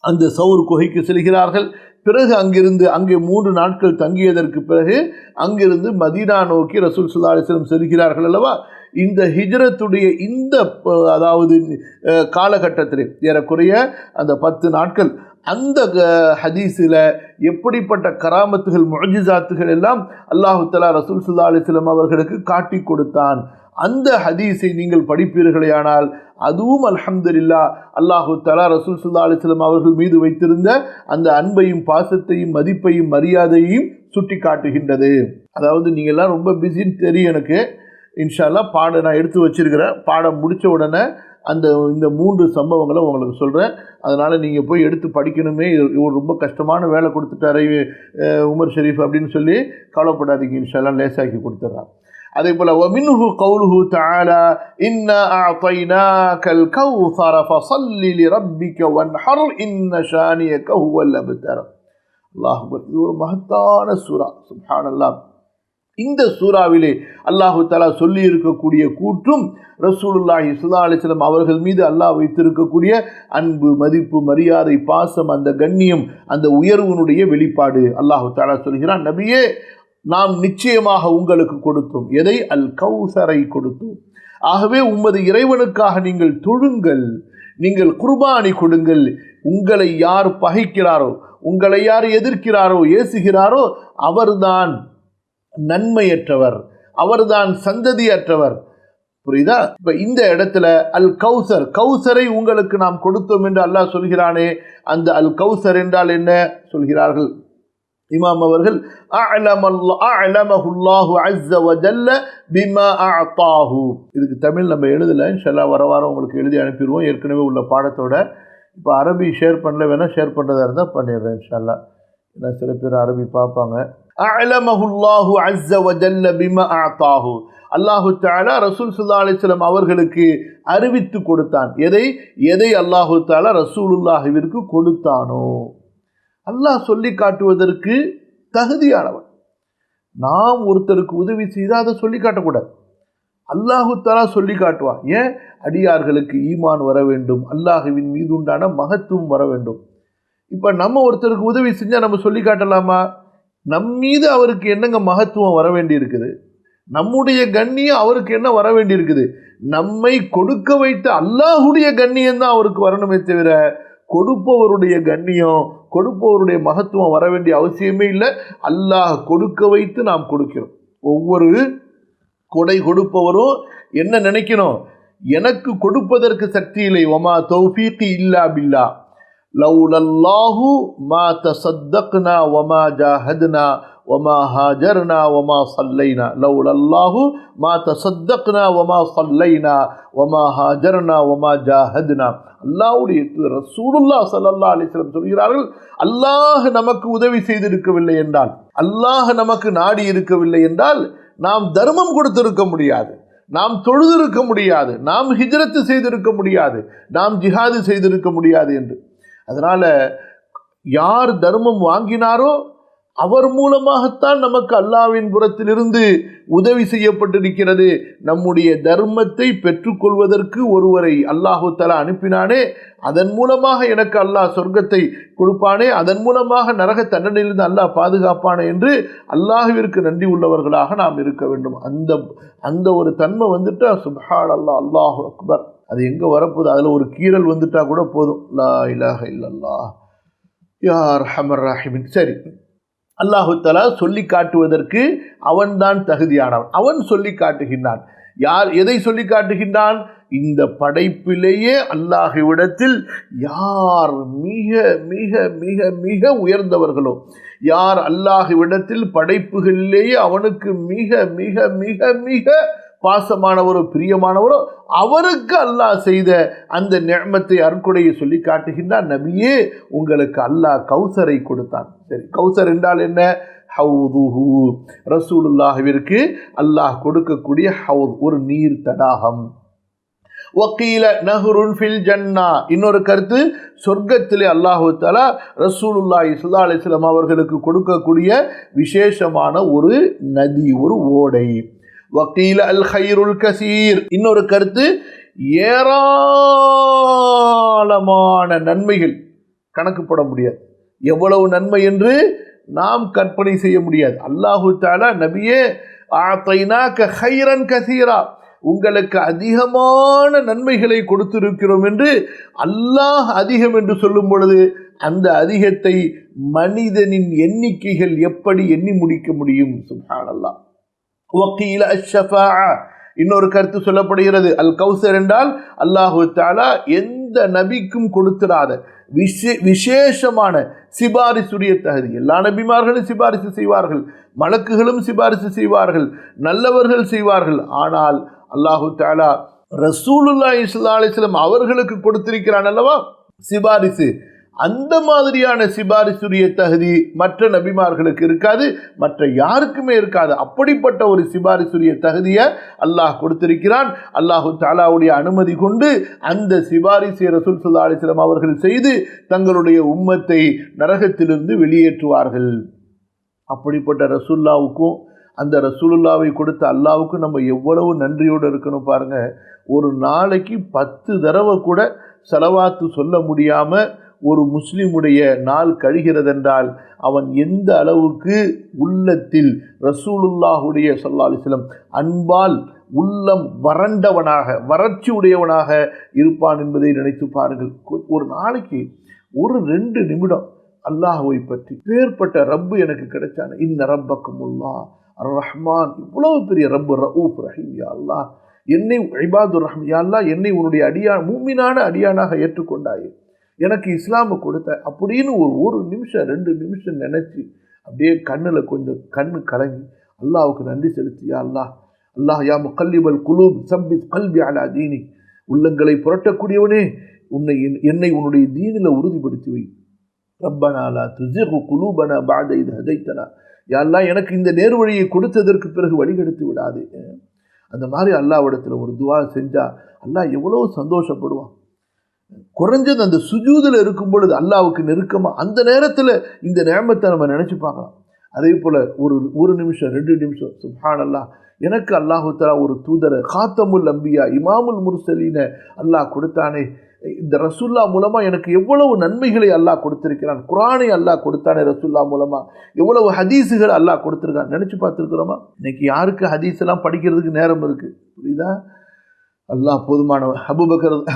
அந்த சௌர் குகைக்கு செல்கிறார்கள். பிறகு அங்கே 3 நாட்கள் தங்கியதற்கு பிறகு அங்கிருந்து மதீனா நோக்கி ரசூல் ஸல்லல்லாஹு அலைஹி வஸல்லம் செல்கிறார்கள் அல்லவா. இந்த ஹிஜ்ரத்துடைய இந்த அதாவது காலகட்டத்தில் ஏறக்குறைய அந்த 10 நாட்கள் அந்த ஹதீஸில் எப்படிப்பட்ட கராமத்துகள் முஅஜிசாத்துகள் எல்லாம் அல்லாஹு தஆலா ரசூல் ஸல்லல்லாஹு அலைஹி வஸல்லம் அவர்களுக்கு காட்டி கொடுத்தான். அந்த ஹதீஸை நீங்கள் படிப்பீர்களேயானால் அதுவும் அல்ஹம்துலில்லாஹ் அல்லாஹு தஆலா ரசூல் ஸல்லல்லாஹு அலைஹி வஸல்லம் அவர்கள் மீது வைத்திருந்த அந்த அன்பையும் பாசத்தையும் மதிப்பையும் மரியாதையையும் சுட்டி காட்டுகின்றது. அதாவது நீங்கள்லாம் ரொம்ப பிஸின்னு தெரியும் எனக்கு. இன்ஷா அல்லாஹ் பாடம் நான் எடுத்து வச்சிருக்கிறேன். பாடம் முடித்த உடனே இந்த 3 சம்பவங்களை உங்களுக்கு சொல்கிறேன். அதனால் நீங்கள் போய் எடுத்து படிக்கணுமே, இவர் ரொம்ப கஷ்டமான வேலை கொடுத்துட்டாரு உமர் ஷரீஃப் அப்படின்னு சொல்லி கவலைப்படாதீங்க. இன்ஷா அல்லாஹ் லேசாக்கி கொடுத்துட்றான். அதே போல் வமின்ஹு கௌலுஹு தஆலா இன்னா அஅதைனாகல் கௌஸர ஃபஸல்லி லிரப்பிக வன்ஹர் இன்ன ஷானியக ஹுவல் அப்தர். அல்லாஹ் அக்பர். இது ஒரு மகத்தான சூரா. சுப்ஹானல்லாஹ். இந்த சூறாவிலே அல்லாஹு தஆலா சொல்லி இருக்கக்கூடிய கூற்றும் ரசூலுல்லாஹி ஸல்லல்லாஹு அலைஹி வஸல்லம் அவர்கள் மீது அல்லாஹ் வைத்திருக்கக்கூடிய அன்பு, மதிப்பு, மரியாதை, பாசம், அந்த கண்ணியம், அந்த உயர்வினுடைய வெளிப்பாடு. அல்லாஹு தஆலா சொல்கிறான், நபியே நாம் நிச்சயமாக உங்களுக்கு கொடுத்தோம். எதை? அல் கௌசரை கொடுத்தோம். ஆகவே உமது இறைவனுக்காக நீங்கள் தொழுங்கள், நீங்கள் குர்பானி கொடுங்கள். உங்களை யார் பகைக்கிறாரோ, உங்களை யார் எதிர்க்கிறாரோ, ஏசுகிறாரோ அவர்தான் நன்மையற்றவர், அவர்தான் சந்ததியற்றவர். புரியுதா? இப்ப இந்த இடத்துல அல் கௌசர், கௌசரை உங்களுக்கு நாம் கொடுத்தோம் என்று அல்லாஹ் சொல்கிறானே, அந்த அல் கௌசர் என்றால் என்ன சொல்கிறார்கள் இமாம் அவர்கள்? அஅலமஹுல்லாஹு அஸ்ஸ வ ஜல்ல பிமா அஅதாஹு. இதுக்கு தமிழ் நம்ம எழுதலை, இன்ஷா அல்லாஹ் வர வாரம் உங்களுக்கு எழுதி அனுப்பிடுவோம் ஏற்கனவே உள்ள பாடத்தோட. இப்போ அரபி ஷேர் பண்ணல, வேணால் ஷேர் பண்ணுறதா இருந்தால் பண்ணிடுறேன் இன்ஷா அல்லாஹ். ஏன்னா சில பேர் அரபி பார்ப்பாங்க. அஅலமஹுல்லாஹு அஸ்ஸ வ ஜல்ல பிமா அஅதாஹு. அல்லாஹு தஆலா ரசூல் ஸல்லல்லாஹு அலைஹி வஸல்லம் அவர்களுக்கு அறிவித்து கொடுத்தான். எதை அல்லாஹு தஆலா ரசூலுல்லாஹிற்கு கொடுத்தானோ. அல்லாஹ் சொல்லி காட்டுவதற்கு தகுதியானவன். நாம் ஒருத்தருக்கு உதவி செய்தால் அதை சொல்லி காட்டக்கூடாது. அல்லாஹு தஆலா சொல்லி காட்டுவான். ஏன்? அடியார்களுக்கு ஈமான் வர வேண்டும், அல்லாஹுவின் மீது உண்டான மகத்துவம் வர வேண்டும். இப்போ நம்ம ஒருத்தருக்கு உதவி செஞ்சால் நம்ம சொல்லி காட்டலாமா? நம் மீது அவருக்கு என்னங்க மகத்துவம் வர வேண்டி இருக்குது? நம்முடைய கண்ணியம் அவருக்கு என்ன வர வேண்டி இருக்குது? நம்மை கொடுக்க வைத்த அல்லாஹுடைய கண்ணியம் தான் அவருக்கு வரணுமே தவிர கொடுப்பவருடைய கண்ணியம், கொடுப்பவருடைய மகத்துவம் வர வேண்டிய அவசியமே இல்லை. அல்லாஹ் கொடுக்க வைத்து நாம் கொடுக்கிறோம். ஒவ்வொரு கொடை கொடுப்பவரும் என்ன நினைக்கணும்? எனக்கு கொடுப்பதற்கு சக்தி இல்லை. வமா தௌஃபீகி இல்லா பில்லா லௌலல்லாஹு மா தஸத்தக்னா வமா ஜாஹத்னா வமா ஹாஜர்னா வமா ஸல்லைனா. லௌலல்லாஹு மா தஸத்தக்னா வமா ஸல்லைனா வமா ஹாஜர்னா வமா ஜாஹத்னா. அல்லாஹ்வுடைய ரசூலுல்லாஹ் ஸல்லல்லாஹு அலைஹி வஸல்லம் சொல்கிறார்கள், அல்லாஹ் நமக்கு உதவி செய்திருக்கவில்லை என்றால், அல்லாஹ் நமக்கு நாடி இருக்கவில்லை என்றால் நாம் தர்மம் கொடுத்திருக்க முடியாது, நாம் தொழுதிருக்க முடியாது, நாம் ஹிஜ்ரத்து செய்திருக்க முடியாது, நாம் ஜிஹாது செய்திருக்க முடியாது என்று. அதனால யார் தர்மம் வாங்கினாரோ அவர் மூலமாகத்தான் நமக்கு அல்லாஹ்வின் புறத்திலிருந்து உதவி செய்யப்பட்டிருக்கிறது. நம்முடைய தர்மத்தை பெற்றுக்கொள்வதற்கு ஒருவரை அல்லாஹு தஆலா அனுப்பினானே, அதன் மூலமாக எனக்கு அல்லாஹ் சொர்க்கத்தை கொடுப்பானே, அதன் மூலமாக நரக தண்டனையிலிருந்து அல்லாஹ் பாதுகாப்பானே என்று அல்லாஹ்விற்கு நன்றி உள்ளவர்களாக நாம் இருக்க வேண்டும். அந்த ஒரு தன்மை வந்துட்டா சுப்ஹானல்லாஹ், அல்லாஹு அக்பர். அது எங்கே வரப்போகுது? அதில் ஒரு கீறல் வந்துட்டா கூட போதும். லா இலாஹ இல்லல்லாஹ் யா அர்ஹமர் ராஹிமீன். சரி, அல்லாஹு தஆலா சொல்லி காட்டுவதற்கு அவன்தான் தகுதியானவன். அவன் சொல்லி காட்டுகின்றான். யார் எதை சொல்லி காட்டுகின்றான்? இந்த படைப்பிலேயே அல்லாஹ்விடத்தில் யார் மிக மிக மிக மிக உயர்ந்தவர்களோ, யார் அல்லாஹ்விடத்தில் படைப்புகளிலேயே அவனுக்கு மிக மிக மிக மிக பாசமானவரோ பிரியமானவரோ அவருக்கு அல்லாஹ் செய்த அந்த நிஅமத்தை அருட்கொடையை சொல்லி காட்டுகின்றான். நபியே, உங்களுக்கு அல்லாஹ் கௌசரை கொடுத்தான். சரி, கௌசர் என்றால் என்ன? ஹவுதுஹு, ரசூலுல்லாஹ்விற்கு அல்லாஹ் கொடுக்கக்கூடிய ஹவுத், ஒரு நீர் தடாகம். வக்கீல நஹ்ருன் ஃபில் ஜன்னா, இன்னொரு கருத்து, சொர்க்கத்திலே அல்லாஹு தஆலா ரசூலுல்லாஹி ஸல்லல்லாஹு அலைஹி வஸல்லம் அவர்களுக்கு கொடுக்கக்கூடிய விசேஷமான ஒரு நதி, ஒரு ஓடை. வக்கீல அல் ஹைருல் கசீர், இன்னொரு கருத்து, ஏராளமான நன்மைகள், கணக்கு போட முடியாது எவ்வளவு நன்மை என்று நாம் கற்பனை செய்ய முடியாது. அல்லாஹு தஆலா நபியே ஆதைனாக ஹைரன் கசீரா, உங்களுக்கு அதிகமான நன்மைகளை கொடுத்திருக்கிறோம் என்று அல்லாஹ் அதிகம் என்று சொல்லும் பொழுது அந்த அதிகத்தை மனிதனின் எண்ணிக்கைகள் எப்படி எண்ணி முடிக்க முடியும்? சுப்ஹானல்லாஹ். வக்கீல அஷ்ஷஃபாஅ, இன்னொரு கருத்து சொல்லப்படுகிறது, அல் கௌசர் என்றால் அல்லாஹு தஆலா எந்த நபிக்கும் கொடுத்திராத விசேஷமான சிபாரிசுடைய தகுதி. எல்லா நபிமார்களும் சிபாரிசு செய்வார்கள், மலக்குகளும் சிபாரிசு செய்வார்கள், நல்லவர்கள் செய்வார்கள். ஆனால் அல்லாஹு தஆலா ரசூலுல்லாஹி ஸல்லல்லாஹு அலைஹி வஸல்லம் அவர்களுக்கு கொடுத்திருக்கிறான் அல்லவா சிபாரிசு, அந்த மாதிரியான சிபாரிசுடைய தகுதி மற்ற நபிமார்களுக்கு இருக்காது, மற்ற யாருக்குமே இருக்காது. அப்படிப்பட்ட ஒரு சிபாரிசுடைய தகுதியை அல்லாஹ் கொடுத்திருக்கிறான். அல்லாஹு தஆலாவுடைய அனுமதி கொண்டு அந்த சிபாரிசை ரசூல் ஸல்லல்லாஹு அலைஹி வஸல்லம் அவர்கள் செய்து தங்களுடைய உம்மத்தை நரகத்திலிருந்து வெளியேற்றுவார்கள். அப்படிப்பட்ட ரசூலுல்லாவுக்கும் அந்த ரசூலுல்லாவை கொடுத்த அல்லாஹ்வுக்கும் நம்ம எவ்வளவு நன்றியோடு இருக்கணும் பாருங்க. ஒரு நாளைக்கு 10 தடவை கூட ஸலவாத்து சொல்ல முடியாம ஒரு முஸ்லிமுடைய நாள் கழிகிறதென்றால் அவன் எந்த அளவுக்கு உள்ளத்தில் ரசூலுல்லாஹுடைய ஸல்லல்லாஹு அலைஹி வஸல்லம் அன்பால் உள்ளம் வறண்டவனாக, வறட்சி உடையவனாக இருப்பான் என்பதை நினைத்து பாருங்கள். ஒரு நாளைக்கு ஒரு 2 நிமிடம் அல்லாஹ்வை பற்றி, பேர்பட்ட ரப்பு எனக்கு கிடைச்சான, இன்ன ரப்பக்குமுல்லாஹ் அர் ரஹ்மான், இவ்வளவு பெரிய ரப்பு, ரഊஃப் ரஹீம், யா அல்லாஹ் என்னை இபாதுர் ரஹ்மான், யா அல்லாஹ் என்னை உன்னுடைய அடியான், மூமினான அடியானாக ஏற்றுக்கொண்டாயே, எனக்கு இஸ்லாமை கொடுத்த அப்படின்னு ஒரு நிமிஷம் 2 நிமிஷம் நினைச்சு அப்படியே கண்ணில் கொஞ்சம் கண்ணு கலங்கி அல்லாஹ்வுக்கு நன்றி செலுத்தியா அல்லாஹ், அல்லாஹ் யா முகல்லிபல் குலூப் சப்பித் கல்பி அலா தீனி, உள்ளங்களை புரட்டக்கூடியவனே, என்னை உன்னுடைய தீனில் உறுதிப்படுத்தி வை. ரப்பனா லா துஸிக் குலூபனா பஅத இத் ஹதைத்தனா, யா அல்லாஹ் எனக்கு இந்த நேர்வழியை கொடுத்ததற்கு பிறகு வழிகெடுத்து விடாது. அந்த மாதிரி அல்லாஹ்விடத்தில் ஒரு துவா செஞ்சா அல்லாஹ் எவ்வளோ சந்தோஷப்படுவான். குறைஞ்சது அந்த சுஜூதில் இருக்கும் பொழுது அல்லாஹ்வுக்கு நெருக்கமாக அந்த நேரத்தில் இந்த நிஅமத்தை நம்ம நினச்சி பார்க்கலாம். அதே போல் ஒரு நிமிஷம் 2 நிமிஷம் சுப்ஹானல்லாஹ், எனக்கு அல்லாஹு தஆலா ஒரு தூதரை காத்தமுல் அம்பியா இமாமுல் முர்சலீன அல்லாஹ் கொடுத்தானே, இந்த ரசூல்லா மூலமாக எனக்கு எவ்வளவு நன்மைகளை அல்லாஹ் கொடுத்திருக்கிறான், குர்ஆனை அல்லாஹ் கொடுத்தானே ரசூல்லா மூலமாக, எவ்வளவு ஹதீஸுகள் அல்லாஹ் கொடுத்துருக்கான் நினச்சி பார்த்துருக்குறோமா? இன்னைக்கு யாருக்கு ஹதீஸ் எல்லாம் படிக்கிறதுக்கு நேரம் இருக்குது? புரியுதா? அல்லாஹ் போதுமானவன்.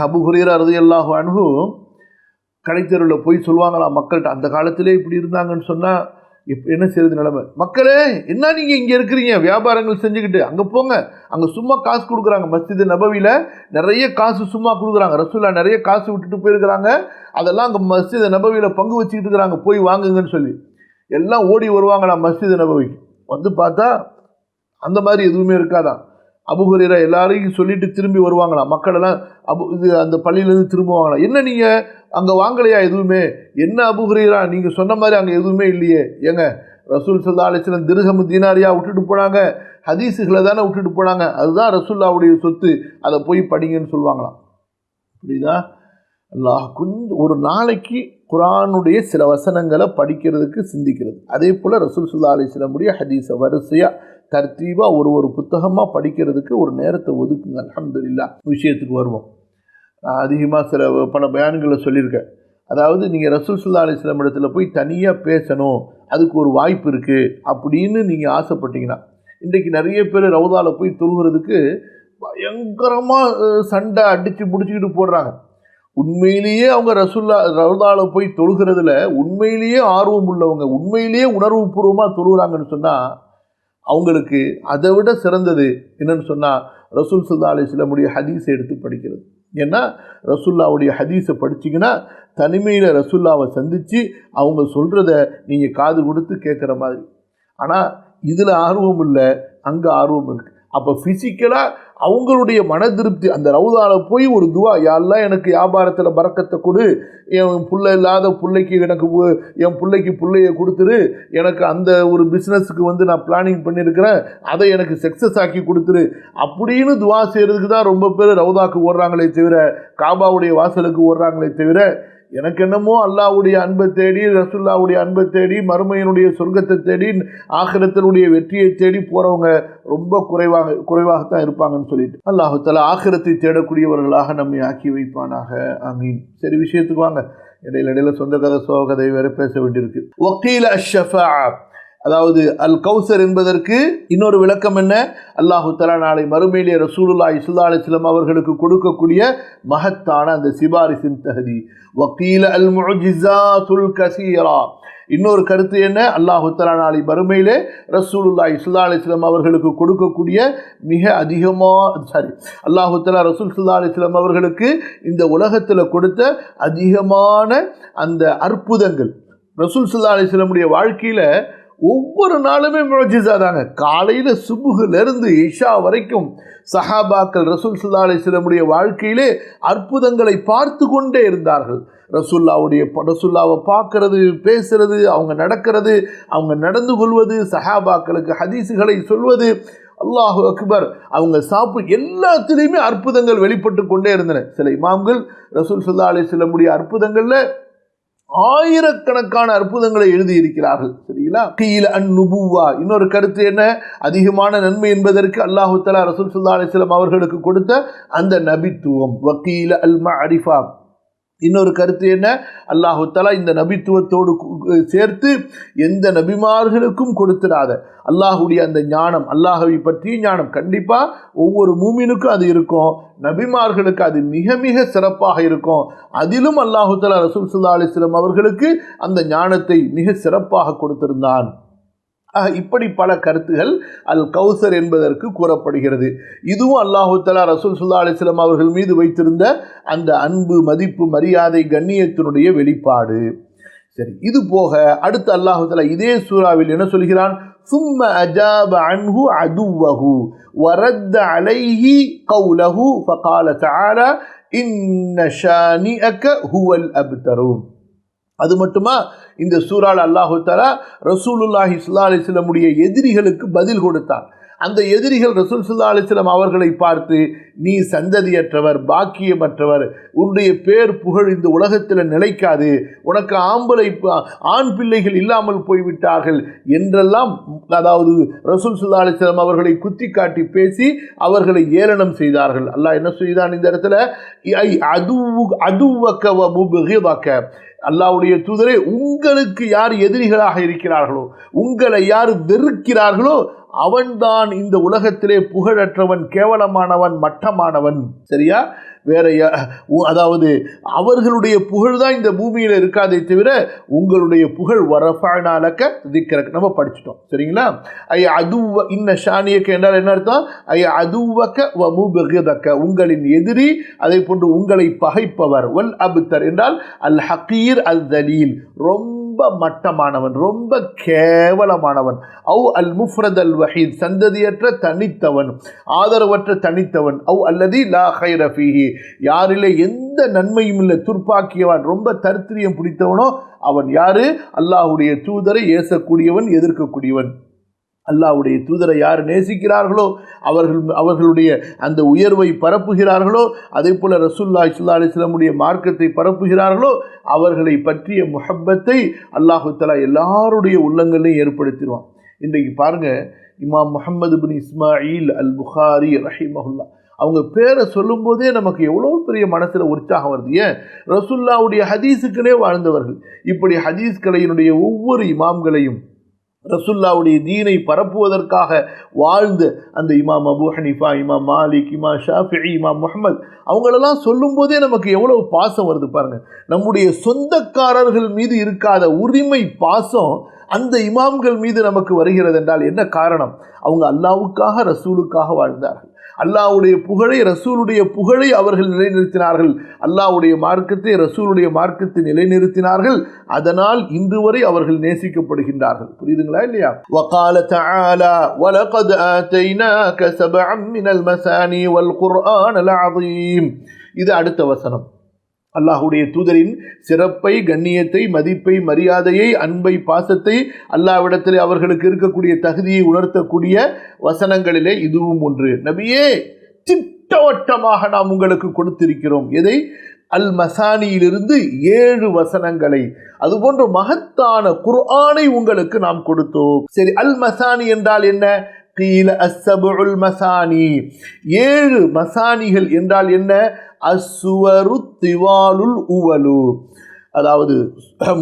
அபூ ஹுரைரா ரலியல்லாஹு அன்ஹு கடைத்தெருவில் போய் சொல்லுவாங்களாம் மக்கள்கிட்ட, அந்த காலத்திலே இப்படி இருந்தாங்கன்னு சொன்னால் இப்போ என்ன செய்யறது நிலைமை, மக்களே என்ன நீங்கள் இங்கே இருக்கிறீங்க வியாபாரங்கள் செஞ்சுக்கிட்டு, அங்கே போங்க, அங்கே சும்மா காசு கொடுக்குறாங்க. மஸ்ஜிது நபவியில் நிறைய காசு சும்மா கொடுக்குறாங்க, ரசூல்லா நிறைய காசு விட்டுட்டு போயிருக்கிறாங்க, அதெல்லாம் அங்கே மஸ்ஜிது நபவியில் பங்கு வச்சுக்கிட்டு இருக்கிறாங்க, போய் வாங்குங்கன்னு சொல்லி எல்லாம் ஓடி வருவாங்களாம் மஸ்ஜிது நபவிக்கு. வந்து பார்த்தா அந்த மாதிரி எதுவுமே இருக்காதான். அபூ ஹுரைரா எல்லாரையும் சொல்லிட்டு திரும்பி வருவாங்களாம், மக்கள் எல்லாம் அந்த பள்ளியிலேருந்து திரும்புவாங்களாம், என்ன நீங்கள் அங்கே வாங்கலையா எதுவுமே, என்ன அபூ ஹுரைரா நீங்கள் சொன்ன மாதிரி அங்கே எதுவுமே இல்லையே, ஏங்க ரசூல் ஸல்லல்லாஹு அலைஹி வஸல்லம் திர்ஹம் தீனாரியா விட்டுட்டு போனாங்க, ஹதீஸுகளை தானே விட்டுட்டு போனாங்க, அதுதான் ரசூலுல்லாஹ்வுடைய சொத்து, அதை போய் படிங்கன்னு சொல்லுவாங்களாம். புரியுதா? அல்லாஹ் கொஞ்சம் ஒரு நாளைக்கு குர்ஆனுடைய சில வசனங்களை படிக்கிறதுக்கு சிந்திக்கிறது. அதே போல் ரசூல் ஸல்லல்லாஹு அலைஹி வஸல்லம் உடைய ஹதீஸை வரிசையாக தர்த்தீபாக ஒரு புத்தகமாக படிக்கிறதுக்கு ஒரு நேரத்தை ஒதுக்குங்க. அல்ஹம்துலில்லாஹ். விஷயத்துக்கு வருவோம். நான் அதிகமாக பல பயான்களை சொல்லியிருக்கேன். அதாவது நீங்கள் ரசூல் ஸல்லல்லாஹு அலைஹி வஸல்லம் இடத்துல போய் தனியாக பேசணும், அதுக்கு ஒரு வாய்ப்பு இருக்குது அப்படின்னு நீங்கள் ஆசைப்பட்டீங்கன்னா, இன்றைக்கு நிறைய பேர் ரவுதாவில் போய் தொழுகிறதுக்கு பயங்கரமாக சண்டை அடித்து முடிச்சுக்கிட்டு போடுறாங்க. உண்மையிலேயே அவங்க ரவுதாவில் போய் தொழுகிறதுல உண்மையிலேயே ஆர்வம் உள்ளவங்க, உண்மையிலேயே உணர்வு பூர்வமாக தொழுகிறாங்கன்னு சொன்னால் அவங்களுக்கு அதை விட சிறந்தது என்னன்னு சொன்னால் ரசூல் ஸல்லல்லாஹு அலைஹி வஸல்லமுடைய ஹதீஸை எடுத்து படிக்கிறது. ஏன்னா ரசூல்லாவுடைய ஹதீஸை படிச்சிங்கன்னா தனிமையில் ரசூல்லாவை சந்தித்து அவங்க சொல்கிறத நீங்கள் காது கொடுத்து கேட்குற மாதிரி. ஆனால் இதில் ஆர்வம் இல்லை, அங்கே ஆர்வம் இருக்குது. அப்போ ஃபிசிக்கலாக அவங்களுடைய மன திருப்தி, அந்த ரவுதாவில் போய் ஒரு துவா, யாரெல்லாம் எனக்கு வியாபாரத்தில் பறக்கத்தை கொடு, என் புள்ள இல்லாத பிள்ளைக்கு எனக்கு என் பிள்ளைக்கு பிள்ளைய கொடுத்துரு, எனக்கு அந்த ஒரு பிஸ்னஸுக்கு நான் பிளானிங் பண்ணியிருக்கிறேன், அதை எனக்கு சக்ஸஸ் ஆக்கி கொடுத்துரு அப்படின்னு துவா செய்கிறதுக்கு தான் ரொம்ப பேர் ரவுதாக்கு ஓடுறாங்களே தவிர, காபாவுடைய வாசலுக்கு ஓடுறாங்களே தவிர, எனக்கு என்னமோ அல்லாஹ்வுடைய அன்பை தேடி, ரசூலுல்லாஹ்வுடைய அன்பை தேடி, மறுமையினுடைய சொர்க்கத்தை தேடி, ஆகிரத்தினுடைய வெற்றியை தேடி போகிறவங்க ரொம்ப குறைவாகத்தான் இருப்பாங்கன்னு சொல்லிட்டு அல்லாஹ் தஆலா ஆகிரத்தை தேடக்கூடியவர்களாக நம்மை ஆக்கி வைப்பானாக. ஆமீன். சரி, விஷயத்துக்கு வாங்க. இடையில சொந்த கதை சோக கதை வேற பேச வேண்டியிருக்கு. வக்கீல அஷ்ஷஃபாஅ, அதாவது அல் கௌசர் என்பதற்கு இன்னொரு விளக்கம் என்ன? அல்லாஹு தஆலா நாளை மறுமையிலே ரசூலுல்லாஹி ஸல்லல்லாஹு அலைஹி வஸல்லம் அவர்களுக்கு கொடுக்கக்கூடிய மகத்தான அந்த சிபாரிசின் தகுதி. வக்கீல அல் முஅஜிஸாத்துல் கஸீரா, இன்னொரு கருத்து என்ன? அல்லாஹு தஆலா நாளை மறுமையிலே ரசூலுல்லாஹி ஸல்லல்லாஹு அலைஹி வஸல்லம் அவர்களுக்கு கொடுக்கக்கூடிய மிக அல்லாஹு தஆலா ரசூல் ஸல்லல்லாஹு அலைஹி வஸல்லம் அவர்களுக்கு இந்த உலகத்தில் கொடுத்த அதிகமான அந்த அற்புதங்கள். ரசூல் ஸல்லல்லாஹு அலைஹி வஸல்லமுடைய வாழ்க்கையில் ஒவ்வொரு நாளுமே முஅஜிஸா தாங்க. காலையில் சுபுகிலிருந்து இஷா வரைக்கும் சஹாபாக்கள் ரசூல் ஸல்லல்லாஹு அலைஹி வஸல்லமுடைய வாழ்க்கையிலே அற்புதங்களை பார்த்து கொண்டே இருந்தார்கள். ரசூல்லாவை பார்க்கறது, பேசுறது, அவங்க நடக்கிறது, அவங்க நடந்து கொள்வது, சஹாபாக்களுக்கு ஹதீஸுகளை சொல்வது, அல்லாஹு அக்பர், அவங்க எல்லாத்திலையுமே அற்புதங்கள் வெளிப்பட்டு கொண்டே இருந்தன. சில இமாம்கள் ரசூல் ஸல்லல்லாஹு அலைஹி வஸல்லமுடைய அற்புதங்களில் ஆயிரக்கணக்கான அற்புதங்களை எழுதியிருக்கிறார்கள். சரிங்களா? கீல அந்நுபுவா, இன்னொரு கருத்து என்ன? அதிகமான நன்மை என்பதற்கு அல்லாஹு தஆலா ரசூல் ஸல்லல்லாஹு அலைஹி வஸல்லம் அவர்களுக்கு கொடுத்த அந்த நபித்துவம். வக்கீல அல் மஅரிஃபா, இன்னொரு கருத்து என்ன? அல்லாஹு தஆலா இந்த நபித்துவத்தோடு சேர்த்து எந்த நபிமார்களுக்கும் கொடுத்திராத அல்லாஹுடைய அந்த ஞானம், அல்லாஹவை பற்றிய ஞானம், கண்டிப்பாக ஒவ்வொரு மூமினுக்கும் அது இருக்கும். நபிமார்களுக்கு அது மிக மிக சிறப்பாக இருக்கும். அதிலும் அல்லாஹு தஆலா ரசூல் ஸல்லல்லாஹு அலைஹி வஸல்லம் அவர்களுக்கு அந்த ஞானத்தை மிக சிறப்பாக கொடுத்திருந்தான். இப்படி பல கருத்துகள் அல் கௌசர் என்பதற்கு கூறப்படுகிறது. இதுவும் அல்லாஹு தஆலா ரசூல் ஸல்லல்லாஹு அலைஹி வஸல்லம் அவர்கள் மீது வைத்திருந்த அந்த அன்பு, மதிப்பு, மரியாதை, கண்ணியத்தினுடைய வெளிப்பாடு. சரி, இது போக அடுத்து அல்லாஹு தஆலா இதே சூராவில் என்ன சொல்கிறான்? ثم أجاب عنه عدوه ورد عليه قوله فقال تعالى إن شانئك هو الأبتر. அது மட்டுமா? இந்த சூறால அல்லாஹு தஆலா ரசூலுல்லாஹி ஸல்லல்லாஹு அலைஹி வஸல்லமுடைய எதிரிகளுக்கு பதில் கொடுத்தான். அந்த எதிரிகள் ரசூல் ஸல்லல்லாஹு அலைஹி வஸல்லம் அவர்களை பார்த்து, நீ சந்ததியற்றவர், பாக்கியமற்றவர், உன்னுடைய பேர் புகழ் இந்த உலகத்தில் நிலைக்காது, உனக்கு ஆண் பிள்ளைகள் இல்லாமல் போய்விட்டார்கள் என்றெல்லாம், அதாவது ரசூல் ஸல்லல்லாஹு அலைஹி வஸல்லம் அவர்களை குத்தி காட்டி பேசி அவர்களை ஏளனம் செய்தார்கள். அல்லாஹ் என்ன செய்தான் இந்த இடத்துல? அதுவக்க வ முப்கிதக, அல்லாஹ்வுடைய தூதரே, உங்களுக்கு யார் எதிரிகளாக இருக்கிறார்களோ, உங்களை யார் வெறுக்கிறார்களோ, அவன்தான் இந்த உலகத்திலே புகழற்றவன், கேவலமானவன், மட்டமானவன். சரியா? வேற அதாவது அவர்களுடைய புகழ் தான் இந்த பூமியில் இருக்காதே தவிர உங்களுடைய புகழ் வரஃபஅனா லக திக்ரக், நம்ம படிச்சிட்டோம். சரிங்களா? அதுவ இன்ன ஷானியக என்றால் என்ன அர்த்தம்? அதுவக வ முப்கிதக, உங்களின் எதிரி, அதே போன்று உங்களை பகைப்பவர். வல் அப்தர் என்றால் அல் ஹகீர் அல் தலீல், ரொம்ப மட்டமானவன், ரொம்ப கேவலமானவன். அவு அல் முஃப்ரத் அல் வஹீத், சந்ததியற்ற தனித்தவன், ஆதரவற்ற தனித்தவன். அவு அல்லதி லா கைர ஃபீஹி, யாரிலே எந்த நன்மையும் இல்லை, துர்ப்பாக்கியவன், ரொம்ப தரித்திரியம் பிடித்தவனோ அவன் யாரு? அல்லாஹ்வுடைய தூதரை ஏசக்கூடியவன், எதிர்க்கக்கூடியவன். அல்லாஹ்வுடைய தூதரை யார் நேசிக்கிறார்களோ, அவர்களுடைய அந்த உயர்வை பரப்புகிறார்களோ, அதே போல் ரசூலுல்லாஹி ஸல்லல்லாஹு அலைஹி வஸல்லமுடைய மார்க்கத்தை பரப்புகிறார்களோ, அவர்களை பற்றிய முஹப்பத்தை அல்லாஹு தஆலா எல்லாருடைய உள்ளங்களையும் ஏற்படுத்திடுவான். இன்றைக்கு பாருங்க, இமாம் முஹம்மது பின் இஸ்மாயில் அல் புகாரி ரஹிமஹுல்லா, அவங்க பேரை சொல்லும் போதே நமக்கு எவ்வளோ பெரிய மனசில் உற்சாகம் வருது. ஏன்? ரசூலுல்லாஹ்வுடைய ஹதீஸுக்குனே வாழ்ந்தவர்கள். இப்படி ஹதீஸ் கலையினுடைய ஒவ்வொரு இமாம்களையும், ரசூலுல்லாஹ்வுடைய தீனை பரப்புவதற்காக வாழ்ந்த அந்த இமாம் அபூ ஹனீஃபா, இமாம் மாலிக், இமாம் ஷாஃபிஈ, இமாம் முஹம்மது, அவங்களெல்லாம் சொல்லும் போதே நமக்கு எவ்வளவு பாசம் வருது பாருங்க. நம்முடைய சொந்தக்காரர்கள் மீது இருக்காத உரிமை பாசம் அந்த இமாம்கள் மீது நமக்கு வருகிறது என்றால் என்ன காரணம்? அவங்க அல்லாஹ்வுக்காக ரசூலுக்காக வாழ்ந்தார்கள். அல்லாஹ்வுடைய புகழை, ரசூலுடைய புகழை அவர்கள் நிலைநிறுத்தினார்கள். அல்லாஹ்வுடைய மார்க்கத்தை, ரசூலுடைய மார்க்கத்தை நிலைநிறுத்தினார்கள். அதனால் இன்று வரை அவர்கள் நேசிக்கப்படுகின்றார்கள். புரியுதுங்களா இல்லையா? வகால தஆலா வலகத் ஆதைனாக சபஅம் மினல் மசானி வல் குர்ஆனல் அஸீம். இது அடுத்த வசனம். அல்லாஹுடைய தூதரின் சிறப்பை, கண்ணியத்தை, மதிப்பை, மரியாதையை, அன்பை, பாசத்தை, அல்லாஹ்விடத்தில் அவர்களுக்கு இருக்கக்கூடிய தகுதியை உணர்த்தக்கூடிய வசனங்களிலே இதுவும் ஒன்று. நபியே, திட்டவட்டமாக நாம் உங்களுக்கு கொடுத்திருக்கிறோம். எதை? அல் மசானியிலிருந்து 7 வசனங்களை, அதுபோன்ற மகத்தான குர்ஆனை உங்களுக்கு நாம் கொடுத்தோம். சரி, அல் மசானி என்றால் என்ன? கீல அஸ்ஸபுல் மசானி, 7 மசானிகள் என்றால் என்ன? அஸ்ஸுவரு திவாலுல் உவலு, அதாவது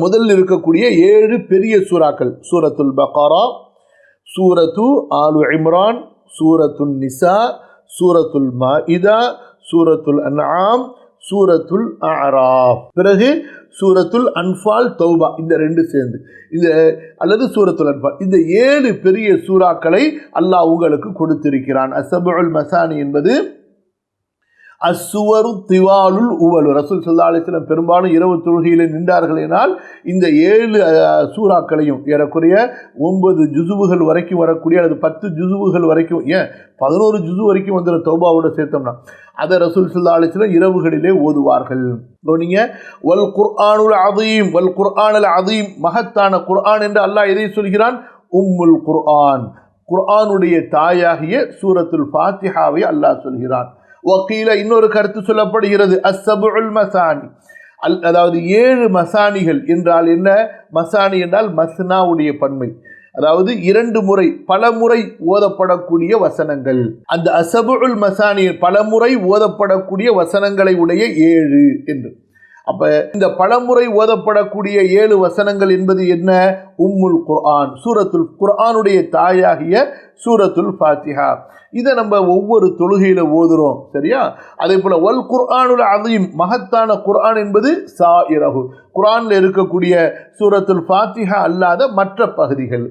முதலில் இருக்கக்கூடிய 7 பெரிய சூறாக்கள். சூரத்துல் பக்ரா, சூரத்து ஆலு இம்ரான், சூரத்துல் நிசா, சூரத்துல் மாஇதா, சூரத்துல் அன்ஆம், சூரத்துல் அஅராஃப், பிறகு சூரத்துல் அன்ஃபால், தௌபா, இந்த 2 சேர்ந்து இந்த அல்லது சூரத்துல் அன்ஃபால், இந்த 7 பெரிய சூறாக்களை அல்லாஹ் உங்களுக்கு கொடுத்திருக்கிறான். அஸ்ஸபுல் மசானி என்பது அஸ்ஸுவரு திவாலுல் உவலு. ரசூல் ஸல்லல்லாஹு அலைஹி வஸல்லம் பெரும்பாலும் இரவு தொழுகையில் நின்றார்கள் என்றால் இந்த 7 சூறாக்களையும், ஏறக்குறைய 9 ஜுசுவுகள் வரைக்கும் வரக்கூடிய, அல்லது 10 ஜுசுவுகள் வரைக்கும், ஏன் 11 ஜுசு வரைக்கும் வந்துற தௌபாவோட சேர்த்தோம்னா, அதை ரசூல் ஸல்லல்லாஹு அலைஹி வஸல்லம் இரவுகளிலே ஓதுவார்கள். கவனிங்க, வல் குர்ஆனுல் அஸீம், வல் குர்ஆனுல் அஸீம், மகத்தான குர்ஆன் என்று அல்லாஹ் எதை சொல்கிறான்? உம்முல் குர்ஆன், குர்ஆனுடைய தாயாகிய சூரத்துல் ஃபாத்திஹாவை அல்லாஹ் சொல்கிறான். வக்கீல, இன்னொரு கருத்து சொல்லப்படுகிறது, அஸ்ஸபுல் மசானி, அதாவது 7 மசானிகள் என்றால் என்ன? மசானி என்றால் மஸ்னாவுடைய பன்மை, அதாவது 2 முறை, பல முறை ஓதப்படக்கூடிய வசனங்கள். அந்த அஸ்ஸபுல் மசானி பலமுறை ஓதப்படக்கூடிய வசனங்களை உடைய 7 என்று. அப்ப இந்த பலமுறை ஓதப்படக்கூடிய 7 வசனங்கள் என்பது என்ன? உம்முல் குர்ஆன், சூரத்துல் குர்ஆனுடைய தாயாகிய சூரத்துல் ஃபாத்திஹா. இதை நம்ம ஒவ்வொரு தொழுகையில ஓதுறோம், சரியா? அதே போல வல் குர்ஆனுல் அஸீம், மகத்தான குர்ஆன் என்பது சாயிரஹு, குர்ஆன்ல இருக்கக்கூடிய சூரத்துல் ஃபாத்திஹா அல்லாத மற்ற பகுதிகள்.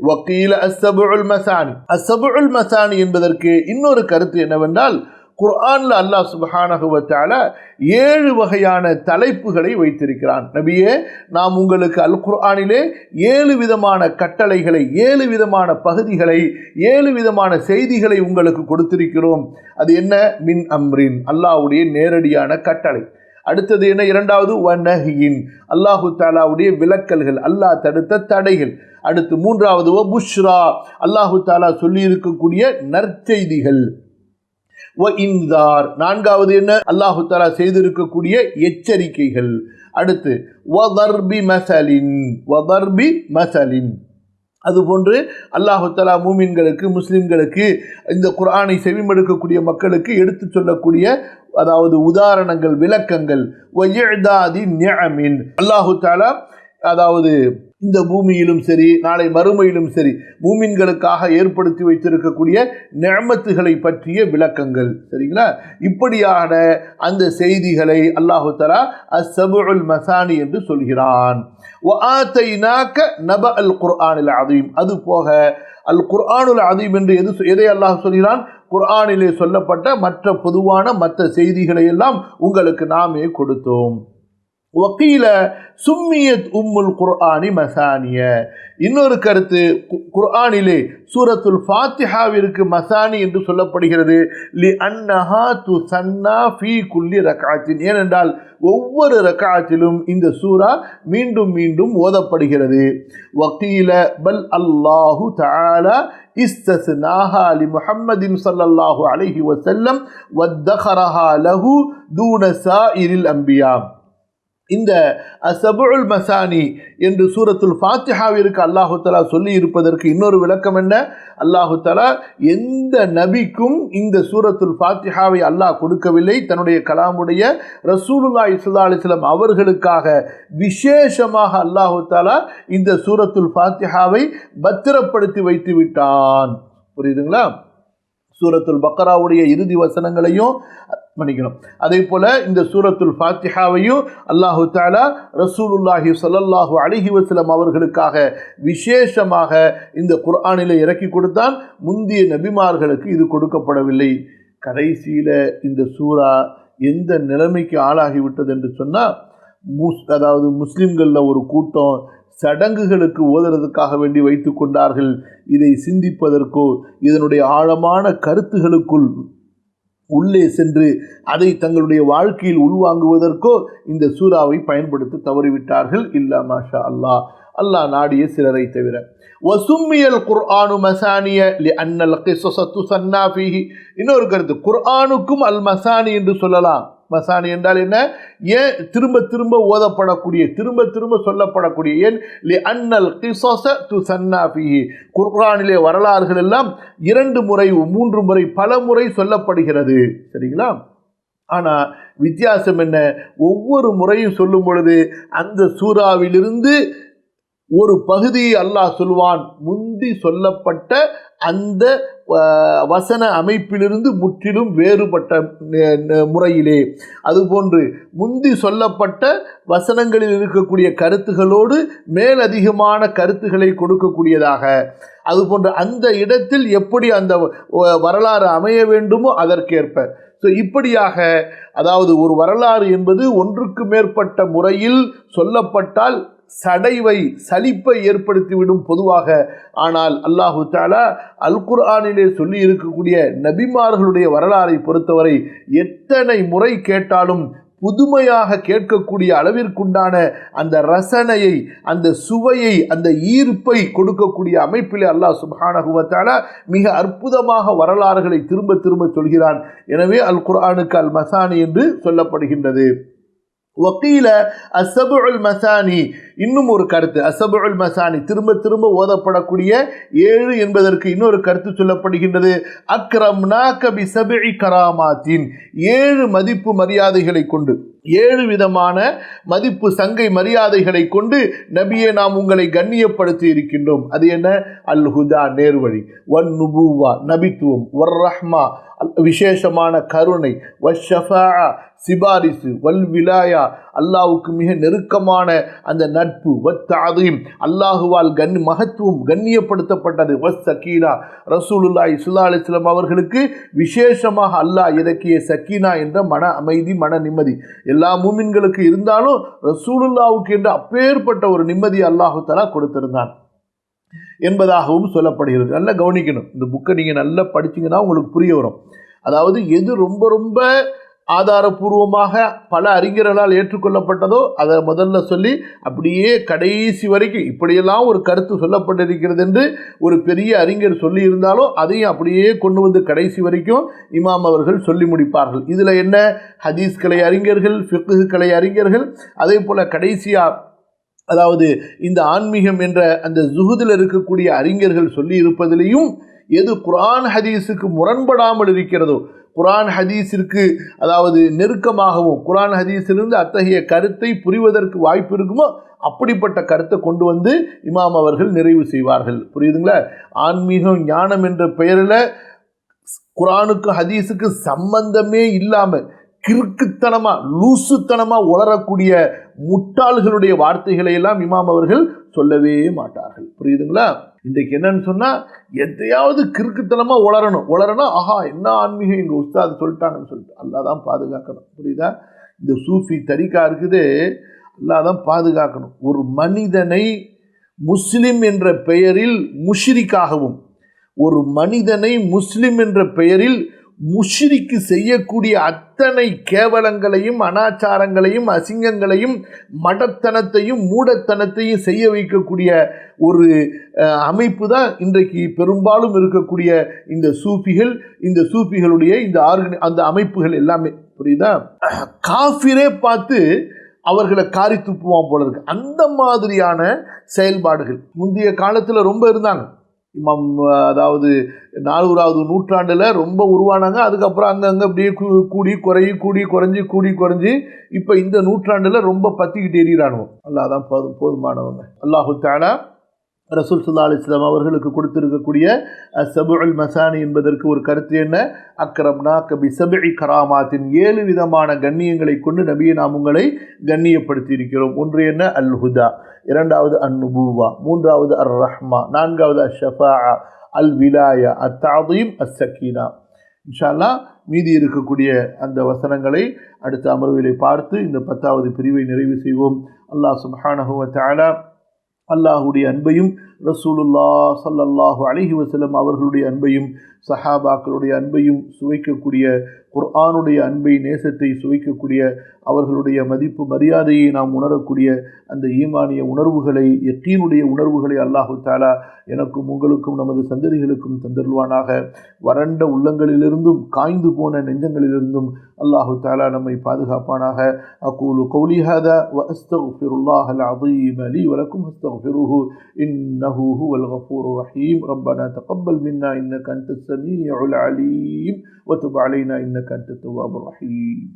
வக்கீல அஸ்ஸபுல் மசானி, அஸ்ஸபுல் மசானி என்பதற்கு இன்னொரு கருத்து என்னவென்றால், குர்ஆன்ல அல்லாஹ் சுப்ஹானஹு வ தஆலா 7 வகையான தலைப்புகளை வைத்திருக்கிறான். நபியே, நாம் உங்களுக்கு அல் குர்ஆனிலே 7 விதமான கட்டளைகளை, 7 விதமான பகுதிகளை, 7 விதமான செய்திகளை உங்களுக்கு கொடுத்திருக்கிறோம். அது என்ன? மின் அம்ரின், அல்லாஹ்வுடைய நேரடியான கட்டளை. அடுத்தது என்ன? இரண்டாவது வநஹியின், அல்லாஹு தஆலாவுடைய விலக்கல்கள், அல்லாஹ் தடுத்த தடைகள். அடுத்து மூன்றாவது புஷ்ரா, அல்லாஹு தஆலா சொல்லி இருக்கக்கூடிய நற்செய்திகள். நான்காவது என்ன? அல்லாஹு தஆலா செய்திருக்கக்கூடிய எச்சரிக்கைகள். அடுத்து வதர்பி மசலின், அதுபோன்று அல்லாஹு தஆலா மூமின்களுக்கு, முஸ்லிம்களுக்கு, இந்த குர்ஆனை செவிமடுக்கக்கூடிய மக்களுக்கு எடுத்து சொல்லக்கூடிய, அதாவது உதாரணங்கள், விளக்கங்கள். வஇஅதாதி நிஅமின், அல்லாஹு தஆலா அதாவது இந்த பூமியிலும் சரி, நாளை மறுமையிலும் சரி, மூமின்களுக்காக ஏற்படுத்தி வைத்திருக்கக்கூடிய நிஅமத்துகளை பற்றிய விளக்கங்கள், சரிங்களா? இப்படியான அந்த செய்திகளை அல்லாஹு தஆலா அஸ்ஸபுல் மசானி என்று சொல்கிறான். வஆதைனாக நபஅல் குர்ஆனில் அஸீம், அது போக அல் குர்ஆனுல் அஸீம் என்று எதை அல்லாஹ் சொல்கிறான்? குர்ஆனிலே சொல்லப்பட்ட மற்ற பொதுவான மற்ற செய்திகளை எல்லாம் உங்களுக்கு நாமே கொடுத்தோம். வக்கீல சும்மியத் உம்முல் குர்ஆனி மசானிய, இன்னொரு கருத்து, குர்ஆனிலே சூரத்துல் ஃபாத்திஹாவிற்கு மசானி என்று சொல்லப்படுகிறது. லி அன்னஹா துஸன்னா ஃபீ குல்லி ரக்அத்தின், ஏனென்றால் ஒவ்வொரு ரக்அத்திலும் இந்த சூரா மீண்டும் மீண்டும் ஓதப்படுகிறது. வக்கீல பல் அல்லாஹு தஆலா இஸ்தஸ்னாஹா லி முஹம்மதின் ஸல்லல்லாஹு அலைஹி வஸல்லம் வத்தகரஹா லஹு தூன ஸாயிரில் அன்பியா. இந்த அஸ்ஸபுல் மசானி என்று சூரத்துல் ஃபாத்திஹாவிற்கு அல்லாஹு தஆலா சொல்லி இருப்பதற்கு இன்னொரு விளக்கம் என்ன? அல்லாஹு தஆலா எந்த நபிக்கும் இந்த சூரத்துல் ஃபாத்திஹாவை அல்லாஹ் கொடுக்கவில்லை. தன்னுடைய கலாமுடைய ரசூலுல்லாஹி ஸல்லல்லாஹு அலைஹி வஸல்லம் அவர்களுக்காக விசேஷமாக அல்லாஹு தஆலா இந்த சூரத்துல் ஃபாத்திஹாவை பத்திரப்படுத்தி வைத்து விட்டான். புரியுதுங்களா? சூரத்துல் பக்ராவுடைய இறுதி வசனங்களையும் மன்னிக்கணும். அதே போல இந்த சூரத்துல் ஃபாத்திஹாவையும் அல்லாஹு தஆலா ரசூலுல்லாஹி ஸல்லல்லாஹு அலைஹி வஸல்லம் அவர்களுக்காக விசேஷமாக இந்த குர்ஆனிலே இறக்கி கொடுத்தான். முந்திய நபிமார்களுக்கு இது கொடுக்கப்படவில்லை. கடைசியில் இந்த சூரா எந்த நிலைமைக்கு ஆளாகிவிட்டது என்று சொன்னால், அதாவது முஸ்லிம்களில் ஒரு கூட்டம் சடங்குகளுக்கு ஓதுறதுக்காக வேண்டி வைத்து கொண்டார்கள். இதை சிந்திப்பதற்கோ இதனுடைய ஆழமான கருத்துகளுக்குள் உள்ளே சென்று அதை தங்களுடைய வாழ்க்கையில் உள்வாங்குவதற்கோ இந்த சூறாவை பயன்படுத்த தவறிவிட்டார்கள். இல்லா மாஷா அல்லாஹ், அல்லாஹ் நாடிய சிலரை தவிர. வசும்மியல் குர்ஆனு மசானிய லிஅன்னல் கிஸஸ துஸன்னா ஃபீஹி. இன்னொரு கருத்து, குர்ஆனுக்கும் அல் மசானி என்று சொல்லலாம். மசானி என்றால் என்ன? ஏன் திரும்ப திரும்ப ஓதப்படக்கூடிய, திரும்ப திரும்ப சொல்லப்படக்கூடிய. ஏன்? லிஅன்னல் கிஸஸ துஸன்னா ஃபீஹி. குர்ஆனிலே வரலாறுகள் எல்லாம் 2 முறை 3 முறை பல முறை சொல்லப்படுகிறது. சரிங்களா? ஆனால் வித்தியாசம் என்ன? ஒவ்வொரு முறையும் சொல்லும் பொழுது அந்த சூறாவிலிருந்து ஒரு பகுதியை அல்லாஹ் சொல்வான், முந்தி சொல்லப்பட்ட அந்த வசன அமைப்பிலிருந்து முற்றிலும் வேறுபட்ட முறையிலே. அதுபோன்று முந்தி சொல்லப்பட்ட வசனங்களில் இருக்கக்கூடிய கருத்துகளோடு மேலதிகமான கருத்துக்களை கொடுக்கக்கூடியதாக. அதுபோன்று அந்த இடத்தில் எப்படி அந்த வரலாறு அமைய வேண்டுமோ அதற்கேற்ப. ஸோ இப்படியாக, அதாவது ஒரு வரலாறு என்பது ஒன்றுக்கு மேற்பட்ட முறையில் சொல்லப்பட்டால் சடைவை சலிப்பை ஏற்படுத்திவிடும் பொதுவாக. ஆனால் அல்லாஹு தஆலா அல் குர்ஆனிலே சொல்லி இருக்கக்கூடிய நபிமார்களுடைய வரலாறை பொறுத்தவரை எத்தனை முறை கேட்டாலும் புதுமையாக கேட்கக்கூடிய அளவிற்குண்டான அந்த ரசனையை, அந்த சுவையை, அந்த ஈர்ப்பை கொடுக்கக்கூடிய அமைப்பிலே அல்லாஹ் சுப்ஹானஹு வ தஆலா மிக அற்புதமாக வரலாறுகளை திரும்ப திரும்ப சொல்கிறான். எனவே அல் குர்ஆனுக்கு அல் மசானி என்று சொல்லப்படுகின்றது. வக்கீல அஸ்ஸபுல் மசானி, இன்னும் ஒரு கருத்து. அஸ்ஸபுல் மசானி திரும்ப திரும்ப ஓதப்படக்கூடிய 7 என்பதற்கு இன்னொரு கருத்து சொல்லப்படுகின்றது. அக்ரம்னாக பிஸப்இ கராமாத்தின், 7 மதிப்பு மரியாதைகளை கொண்டு, 7 விதமான மதிப்பு சங்கை மரியாதைகளை கொண்டு நபியே நாம் உங்களை கண்ணியப்படுத்தி இருக்கின்றோம். அது என்ன? அல் ஹுதா நேர்வழி, வன் நுபுவா நபித்துவம், வர் ரஹ்மா விசேஷமான கருணை, வஷ் ஷஃபாஅ சிபாரிசு, வல் விலாயா அல்லாஹ்வுக்கு மிக நெருக்கமான அந்த நட்பு, வத் தஅதீம் அல்லாஹுவால் மகத்துவம் கண்ணியப்படுத்தப்பட்டது, வஸ் சக்கீனா ரசூலுல்லாஹி ஸல்லல்லாஹு அலைஹி வஸல்லம் அவர்களுக்கு விசேஷமாக அல்லாஹ் இறக்கிய சக்கீனா என்ற மன அமைதி, மன நிம்மதி எல்லா மூமின்களுக்கு இருந்தாலும் ரசூலுல்லாஹ்வுக்கு என்று அப்பேற்பட்ட ஒரு நிம்மதி அல்லாஹு தஆலா கொடுத்திருந்தான் என்பதாகவும் சொல்லப்படுகிறது. நல்லா கவனிக்கணும். இந்த புக்கை நீங்கள் நல்லா படிச்சிங்கன்னா உங்களுக்கு புரிய வரும். அதாவது எது ரொம்ப ரொம்ப ஆதாரபூர்வமாக பல அறிஞர்களால் ஏற்றுக்கொள்ளப்பட்டதோ அதை முதல்ல சொல்லி அப்படியே கடைசி வரைக்கும் இப்படியெல்லாம் ஒரு கருத்து சொல்லப்பட்டிருக்கிறது என்று ஒரு பெரிய அறிஞர் சொல்லி இருந்தாலும் அதையும் அப்படியே கொண்டு வந்து கடைசி வரைக்கும் இமாம் அவர்கள் சொல்லி முடிப்பார்கள். இதில் என்ன? ஹதீஸ் கலை அறிஞர்கள், ஃபிக்ஹ் கலை அறிஞர்கள், அதே போல் கடைசியாக அதாவது இந்த ஆன்மீகம் என்ற அந்த ஜுஹுதில் இருக்கக்கூடிய அறிஞர்கள் சொல்லி இருப்பதிலையும் எது குர்ஆன் ஹதீஸுக்கு முரண்படாமல் இருக்கிறதோ, குர்ஆன் ஹதீஸிற்கு அதாவது நெருக்கமாகவும் குர்ஆன் ஹதீஸிலிருந்து அத்தகைய கருத்தை புரிவதற்கு வாய்ப்பு இருக்குமோ அப்படிப்பட்ட கருத்தை கொண்டு வந்து இமாம் அவர்கள் நிறைவு செய்வார்கள். புரியுதுங்களா? ஆன்மீகம் ஞானம் என்ற பெயரில் குர்ஆனுக்கு ஹதீஸுக்கு சம்பந்தமே இல்லாமல் கிறுக்குத்தனமாக லூசுத்தனமாக உளரக்கூடிய முட்டாள்களுடைய வார்த்தைகளை எல்லாம் இமாம் அவர்கள் சொல்லவே மாட்டார்கள். புரியுதுங்களா? இன்றைக்கு என்னன்னு சொன்னால் எதையாவது கிறுக்குத்தனமாக உளரணும். ஆஹா என்ன ஆன்மீகம் எங்கள் உஸ்தாது சொல்லிட்டாங்கன்னு சொல்லிட்டு அல்லாஹ் தான் பாதுகாக்கணும். புரியுதா? இந்த சூஃபி தரிகா இருக்குது, அல்லாஹ் தான் பாதுகாக்கணும். ஒரு மனிதனை முஸ்லிம் என்ற பெயரில் முஷ்ரிக்காகவும், ஒரு மனிதனை முஸ்லிம் என்ற பெயரில் முஷ்ரிக்கு செய்யக்கூடிய அத்தனை கேவலங்களையும் அனாச்சாரங்களையும் அசிங்கங்களையும் மடத்தனத்தையும் மூடத்தனத்தையும் செய்ய வைக்கக்கூடிய ஒரு அமைப்பு தான் இன்றைக்கு பெரும்பாலும் இருக்கக்கூடிய இந்த சூஃபிகள், இந்த சூஃபிகளுடைய இந்த அந்த அமைப்புகள் எல்லாமே. புரியுதா? காஃபிரே பார்த்து அவர்களை காரி துப்புவான் போல இருக்கு. அந்த மாதிரியான செயல்பாடுகள் முந்தைய காலத்தில் ரொம்ப இருந்தாங்க. இமாம் அதாவது 400வது நூற்றாண்டில் ரொம்ப உருவானாங்க. அதுக்கப்புறம் அங்கங்கே அப்படியே கூடி குறைஞ்சி இப்போ இந்த நூற்றாண்டில் ரொம்ப பற்றிக்கிட்டு எறிகிறானுவோம். அல்லாஹ் தான் போதுமானவங்க. அல்லாஹு தஆலா ரசூல் ஸல்லல்லாஹு அலைஹி வஸல்லம் அவர்களுக்கு கொடுத்திருக்கக்கூடிய சபுல் மசானி என்பதற்கு ஒரு கருத்து என்ன? அக்ரம்னாக பி சப்இ கராமாத்தின் 7 விதமான கண்ணியங்களை கொண்டு நபியை நாம் உங்களை கண்ணியப்படுத்தி இருக்கிறோம். ஒன்று என்ன? அல் ஹுதா, இரண்டாவது அந்நுபுவா, மூன்றாவது அர் ரஹ்மா, நான்காவது அஷ்ஷஃபாஅ, அல் விலாயா, அத்தஅதீம், அஸ்ஸகீனா. இன்ஷா அல்லாஹ் மீதி இருக்கக்கூடிய அந்த வசனங்களை அடுத்த அமர்விலே பார்த்து இந்த 10வது பிரிவை நிறைவு செய்வோம். அல்லாஹ் சுப்ஹானஹு வ தஆலா அல்லாஹுடைய அன்பையும் ரசூலுல்லாஹ் ஸல்லல்லாஹு அலைஹி வஸல்லம் அவர்களுடைய அன்பையும் சஹாபாக்களுடைய அன்பையும் சுவைக்கக்கூடிய, குர்ஆனுடைய அன்பை நேசத்தை சுவைக்கக்கூடிய, அவர்களுடைய மதிப்பு மரியாதையை நாம் உணரக்கூடிய அந்த ஈமானிய உணர்வுகளை, யக்கீனுடைய உணர்வுகளை அல்லாஹு தஆலா எனக்கும் உங்களுக்கும் நமது சந்ததிகளுக்கும் தந்தருள்வானாக. வறண்ட உள்ளங்களிலிருந்தும் காய்ந்து போன நெஞ்சங்களிலிருந்தும் அல்லாஹு தஆலா நம்மை பாதுகாப்பானாக. அகூலு கௌலி ஹாதா வ அஸ்தக்ஃபிருல்லாஹல் அஸீம் லீ வ லக்கும் ஃபஸ்தக்ஃபிருஹு இன்னஹு ஹுவல் கஃபூருர் ரஹீம். ரப்பனா தகப்பல் மின்னா இன்னக அன்தஸ் ஸமீஉல் அலீம் வ துப் அலைனா இன்னக அன்தத் தவ்வாபுர் ரஹீம்.